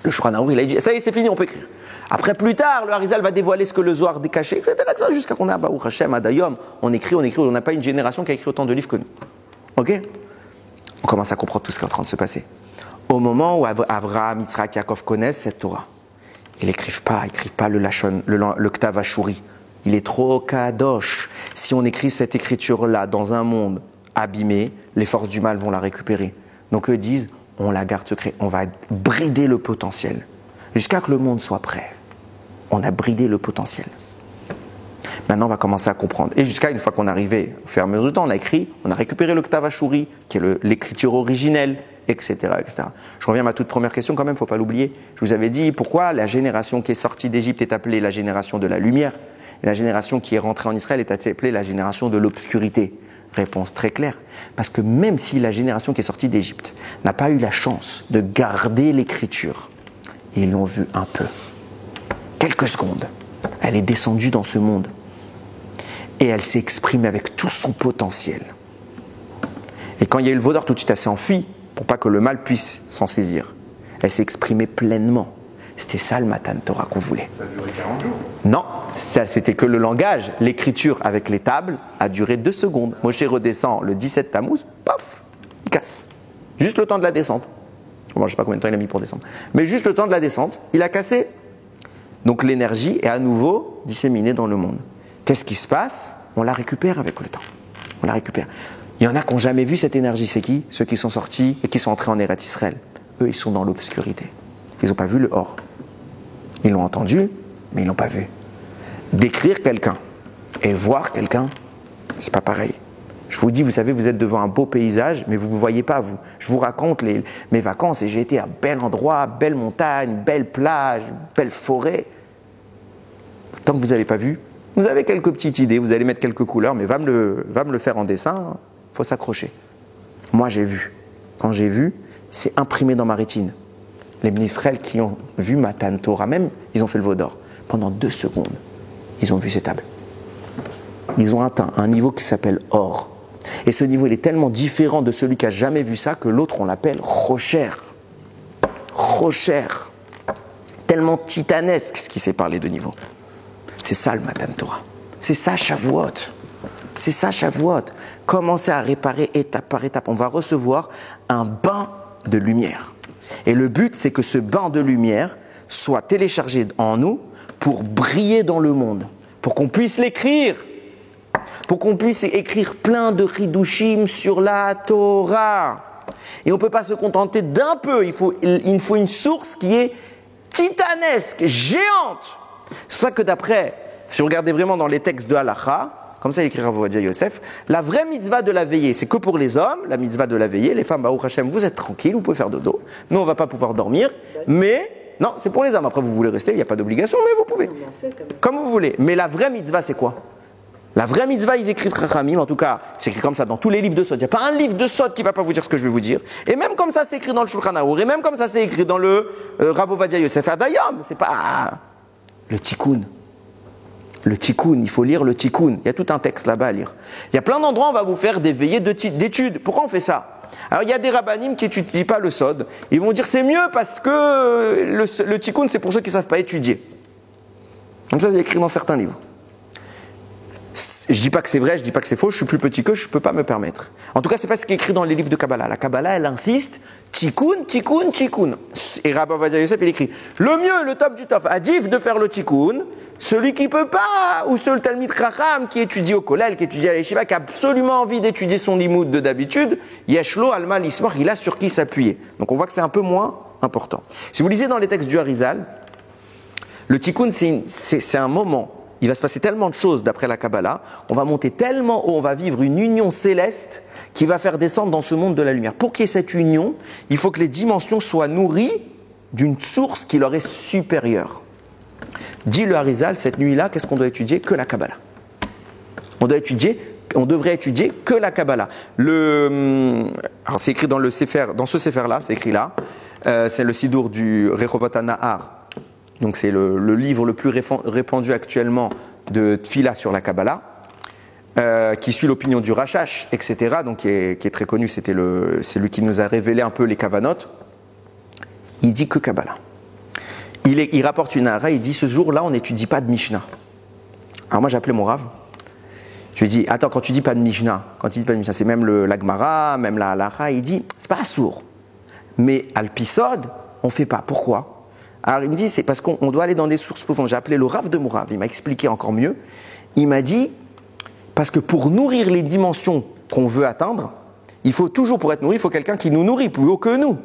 le Shulchan Aruch, il a dit ça y est, c'est fini, on peut écrire. Après, plus tard, le Harizal va dévoiler ce que le Zohar décaché, etc. Jusqu'à qu'on a Baruch Hashem, Adayom. On écrit. On n'a pas une génération qui a écrit autant de livres que nous. Ok? On commence à comprendre tout ce qui est en train de se passer. Au moment où Avraham, Yitzhak, Yaakov connaissent cette Torah, ils n'écrivent pas le Lachon, le Ktav Ashuri. Il est trop kadosh. Si on écrit cette écriture-là dans un monde abîmé, les forces du mal vont la récupérer. Donc eux disent, on la garde secret, on va brider le potentiel. Jusqu'à que le monde soit prêt. On a bridé le potentiel. Maintenant, on va commencer à comprendre. Et jusqu'à une fois qu'on est arrivé, au fur et à mesure du temps, on a écrit, on a récupéré le Ktav Ashuri, qui est l'écriture originelle, etc., etc. Je reviens à ma toute première question quand même, il ne faut pas l'oublier. Je vous avais dit pourquoi la génération qui est sortie d'Égypte est appelée la génération de la lumière, et la génération qui est rentrée en Israël est appelée la génération de l'obscurité. Réponse très claire. Parce que même si la génération qui est sortie d'Égypte n'a pas eu la chance de garder l'écriture, ils l'ont vu un peu. Quelques secondes. Elle est descendue dans ce monde. Et elle s'est exprimée avec tout son potentiel. Et quand il y a eu le Vaudor, tout de suite elle s'est enfuie pour pas que le mal puisse s'en saisir. Elle s'est exprimée pleinement. C'était ça le Matan Torah qu'on voulait. Ça a duré 40 jours. Non, c'était que le langage, l'écriture avec les tables a duré 2 secondes. Moshe redescend le 17 Tammuz, paf, il casse. Juste le temps de la descente. Bon, je ne sais pas combien de temps il a mis pour descendre. Mais juste le temps de la descente, il a cassé. Donc l'énergie est à nouveau disséminée dans le monde. Qu'est-ce qui se passe? On la récupère avec le temps. On la récupère. Il y en a qui n'ont jamais vu cette énergie. C'est qui? Ceux qui sont sortis et qui sont entrés en Eretz Israël. Eux, ils sont dans l'obscurité. Ils n'ont pas vu le or. Ils l'ont entendu, mais ils ne l'ont pas vu. Décrire quelqu'un et voir quelqu'un, c'est pas pareil. Je vous dis, vous savez, vous êtes devant un beau paysage, mais vous ne vous voyez pas, vous. Je vous raconte mes vacances et j'ai été à bel endroit, belle montagne, belle plage, belle forêt. Tant que vous n'avez pas vu, vous avez quelques petites idées, vous allez mettre quelques couleurs, mais va me le faire en dessin, il faut s'accrocher. Moi, j'ai vu. Quand j'ai vu, c'est imprimé dans ma rétine. Les Israël qui ont vu Matan Torah, même, ils ont fait le Vaudor. Pendant 2 secondes, ils ont vu ces tables. Ils ont atteint un niveau qui s'appelle or. Et ce niveau, il est tellement différent de celui qui n'a jamais vu ça que l'autre, on l'appelle Rocher. Rocher. Tellement titanesque ce qui s'est parlé de niveau. C'est ça le Matan Torah. C'est ça Shavuot. C'est ça Shavuot. Commencez à réparer étape par étape. On va recevoir un bain de lumière. Et le but, c'est que ce bain de lumière soit téléchargé en nous pour briller dans le monde. Pour qu'on puisse l'écrire. Pour qu'on puisse écrire plein de chidushim sur la Torah. Et on ne peut pas se contenter d'un peu. Il faut une source qui est titanesque, géante. C'est pour ça que d'après, si vous regardez vraiment dans les textes de Halacha, comme ça il écrit Rav Ovadia Yosef, la vraie mitzvah de la veillée, c'est que pour les hommes, la mitzvah de la veillée, les femmes, Baruch Hashem, vous êtes tranquilles, vous pouvez faire dodo. Nous, on ne va pas pouvoir dormir, mais non, c'est pour les hommes. Après, vous voulez rester, il n'y a pas d'obligation, mais vous pouvez. Comme vous voulez. Mais la vraie mitzvah, c'est quoi? La vraie mitzvah, ils écrivent Chachamim, en tout cas, c'est écrit comme ça dans tous les livres de Sod. Il n'y a pas un livre de Sod qui ne va pas vous dire ce que je vais vous dire. Et même comme ça, c'est écrit dans le Shulchan Aruch, et même comme ça, c'est écrit dans le Rav Ovadia Yosef Adayom. C'est pas le Tikkun. Le Tikkun, il faut lire le Tikkun. Il y a tout un texte là-bas à lire. Il y a plein d'endroits où on va vous faire des veillées d'études. Pourquoi on fait ça? Alors il y a des rabbanim qui n'étudient pas le Sod. Ils vont dire c'est mieux parce que le Tikkun, c'est pour ceux qui ne savent pas étudier. Comme ça, c'est écrit dans certains livres. Je ne dis pas que c'est vrai, je ne dis pas que c'est faux, je suis plus petit que je ne peux pas me permettre. En tout cas, ce n'est pas ce qui est écrit dans les livres de Kabbalah. La Kabbalah, elle insiste, Tikkun, Tikkun, Tikkun. Et Rabbi Ovadia Yosef, il écrit, le mieux, le top du top, adif de faire le Tikkun, celui qui ne peut pas, ou ce Talmid Chacham qui étudie au Kollel, qui étudie à l'Yeshiva, qui a absolument envie d'étudier son limoud de d'habitude, Yeshlo, Alma, l'Ismor, il a sur qui s'appuyer. Donc on voit que c'est un peu moins important. Si vous lisez dans les textes du Harizal, le Tikkun, c'est un moment il va se passer tellement de choses d'après la Kabbalah, on va monter tellement haut, on va vivre une union céleste qui va faire descendre dans ce monde de la lumière. Pour qu'il y ait cette union, il faut que les dimensions soient nourries d'une source qui leur est supérieure. Dit le Harizal, cette nuit-là, qu'est-ce qu'on doit étudier? Que la Kabbalah. On devrait étudier que la Kabbalah. Alors c'est écrit dans ce Sefer-là, c'est écrit là. C'est le Sidour du Rehovat HaNahar. Donc c'est le livre le plus répandu actuellement de Tfila sur la Kabbalah, qui suit l'opinion du Rashash, etc. Donc qui est très connu, c'est lui qui nous a révélé un peu les Kavanot. Il dit que Kabbalah. Il rapporte une hara, il dit ce jour-là on n'étudie pas de Mishnah. Alors moi j'ai appelé mon Rav. Je lui ai dit, attends, quand tu dis pas de Mishnah, c'est même la Gemara, même la Halacha, il dit, c'est pas sourd. Mais Al-Pisod, on fait pas. Pourquoi? Alors il me dit, c'est parce qu'on doit aller dans des sources profondes. J'ai appelé le Rav de mon Rav, il m'a expliqué encore mieux. Il m'a dit, parce que pour nourrir les dimensions qu'on veut atteindre, il faut toujours, pour être nourri, il faut quelqu'un qui nous nourrit plus haut que nous.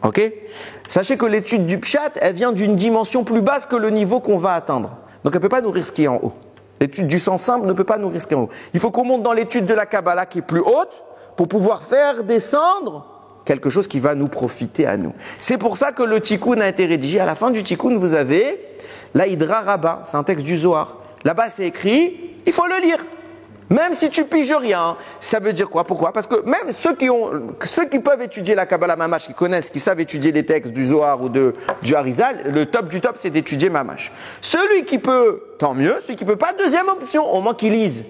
Ok? Sachez que l'étude du Pshat, elle vient d'une dimension plus basse que le niveau qu'on va atteindre. Donc elle ne peut pas nourrir ce qui est en haut. L'étude du sens simple ne peut pas nourrir ce qui est en haut. Il faut qu'on monte dans l'étude de la Kabbalah qui est plus haute pour pouvoir faire descendre quelque chose qui va nous profiter à nous. C'est pour ça que le Tikkun a été rédigé. À la fin du Tikkun, vous avez la Hydra Rabbah, c'est un texte du Zohar. Là-bas, c'est écrit, il faut le lire. Même si tu piges rien, ça veut dire quoi? Pourquoi? Parce que même ceux qui peuvent étudier la Kabbalah Mamash, qui connaissent, qui savent étudier les textes du Zohar ou du Harizal, le top du top, c'est d'étudier Mamash. Celui qui peut, tant mieux. Celui qui peut pas, deuxième option, au moins qu'il lise.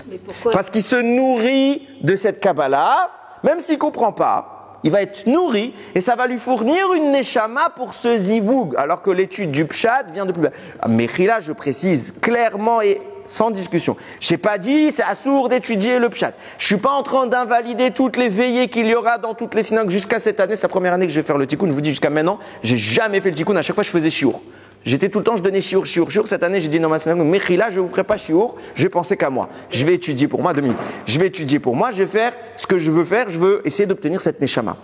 Mais pourquoi? Parce qu'il se nourrit de cette Kabbalah, même s'il comprend pas, il va être nourri et ça va lui fournir une neshama pour ce zivoug, alors que l'étude du Pshat vient de plus bas. Mais là, je précise clairement et sans discussion. Je n'ai pas dit c'est assourd d'étudier le Pshat. Je ne suis pas en train d'invalider toutes les veillées qu'il y aura dans toutes les synagogues jusqu'à cette année. C'est la première année que je vais faire le Tikkun. Je vous dis jusqu'à maintenant, j'ai jamais fait le Tikkun. À chaque fois, je faisais shiur. J'étais tout le temps, je donnais shiur. Cette année, j'ai dit dans ma synagogue, Mechila, je ne vous ferai pas shiur. Je vais penser qu'à moi. Je vais étudier pour moi, 2 minutes. Je vais étudier pour moi. Je vais faire ce que je veux faire. Je veux essayer d'obtenir cette neshama.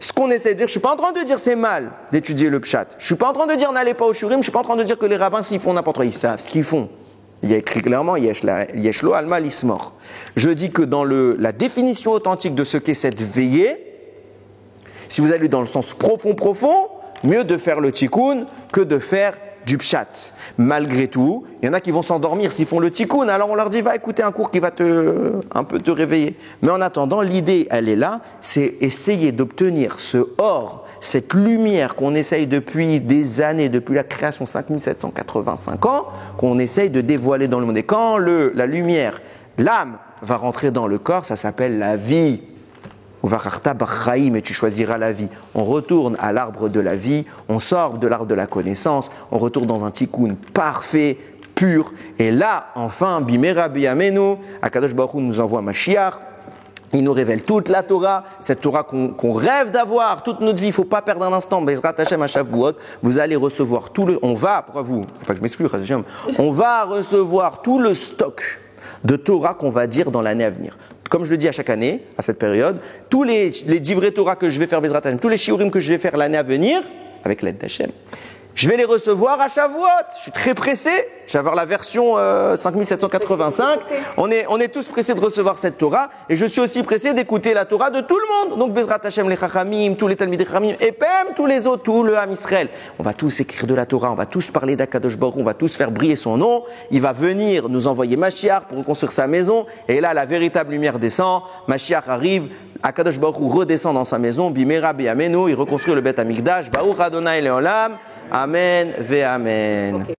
Ce qu'on essaie de dire, je ne suis pas en train de dire c'est mal d'étudier le Pshat. Je ne suis pas en train de dire n'allez pas au shiurim. Je ne suis pas en train de dire que les rabbins, s'ils font n'importe quoi, ils savent ce qu'ils font. Il y a écrit clairement Yesh lo alma lismor. Je dis que dans la définition authentique de ce qu'est cette veillée, si vous allez dans le sens profond, mieux de faire le tikkun que de faire du pshat. Malgré tout, il y en a qui vont s'endormir s'ils font le tikkun. Alors on leur dit va écouter un cours qui va un peu te réveiller. Mais en attendant, l'idée, elle est là, c'est essayer d'obtenir ce or, cette lumière qu'on essaye depuis des années, depuis la création 5785 ans, qu'on essaye de dévoiler dans le monde. Et quand la lumière, l'âme va rentrer dans le corps, ça s'appelle la vie. Et tu choisiras la vie. On retourne à l'arbre de la vie, on sort de l'arbre de la connaissance, on retourne dans un tikkun parfait, pur. Et là, enfin, Bimera Biyamenu, Akadosh Baruch Hu nous envoie Mashiach. Il nous révèle toute la Torah, cette Torah qu'on rêve d'avoir toute notre vie. Il ne faut pas perdre un instant. Bezrat Hashem à Shavuot, vous allez recevoir pourquoi vous? Faut pas que je m'exclue, on va recevoir tout le stock de Torah qu'on va dire dans l'année à venir. Comme je le dis à chaque année, à cette période, tous les divrei Torah que je vais faire Bezrat Hashem, tous les shiurim que je vais faire l'année à venir, avec l'aide d'Hashem, je vais les recevoir à Shavuot. Je suis très pressé. Je vais avoir la version 5785. On est tous pressés de recevoir cette Torah. Et je suis aussi pressé d'écouter la Torah de tout le monde. Donc Bezrat Hashem, les Chachamim, tous les Talmidei Chachamim, et même tous les autres, tout le Ham Israël. On va tous écrire de la Torah. On va tous parler d'Akadosh Baruch Hu. On va tous faire briller son nom. Il va venir nous envoyer Mashiach pour reconstruire sa maison. Et là, la véritable lumière descend. Mashiach arrive. Akadosh Baruch Hu redescend dans sa maison. Bimera Biyamenu. Il reconstruit le Beth Amikdash. Baruch Adonai Leolam. Amen ve Amen. Okay.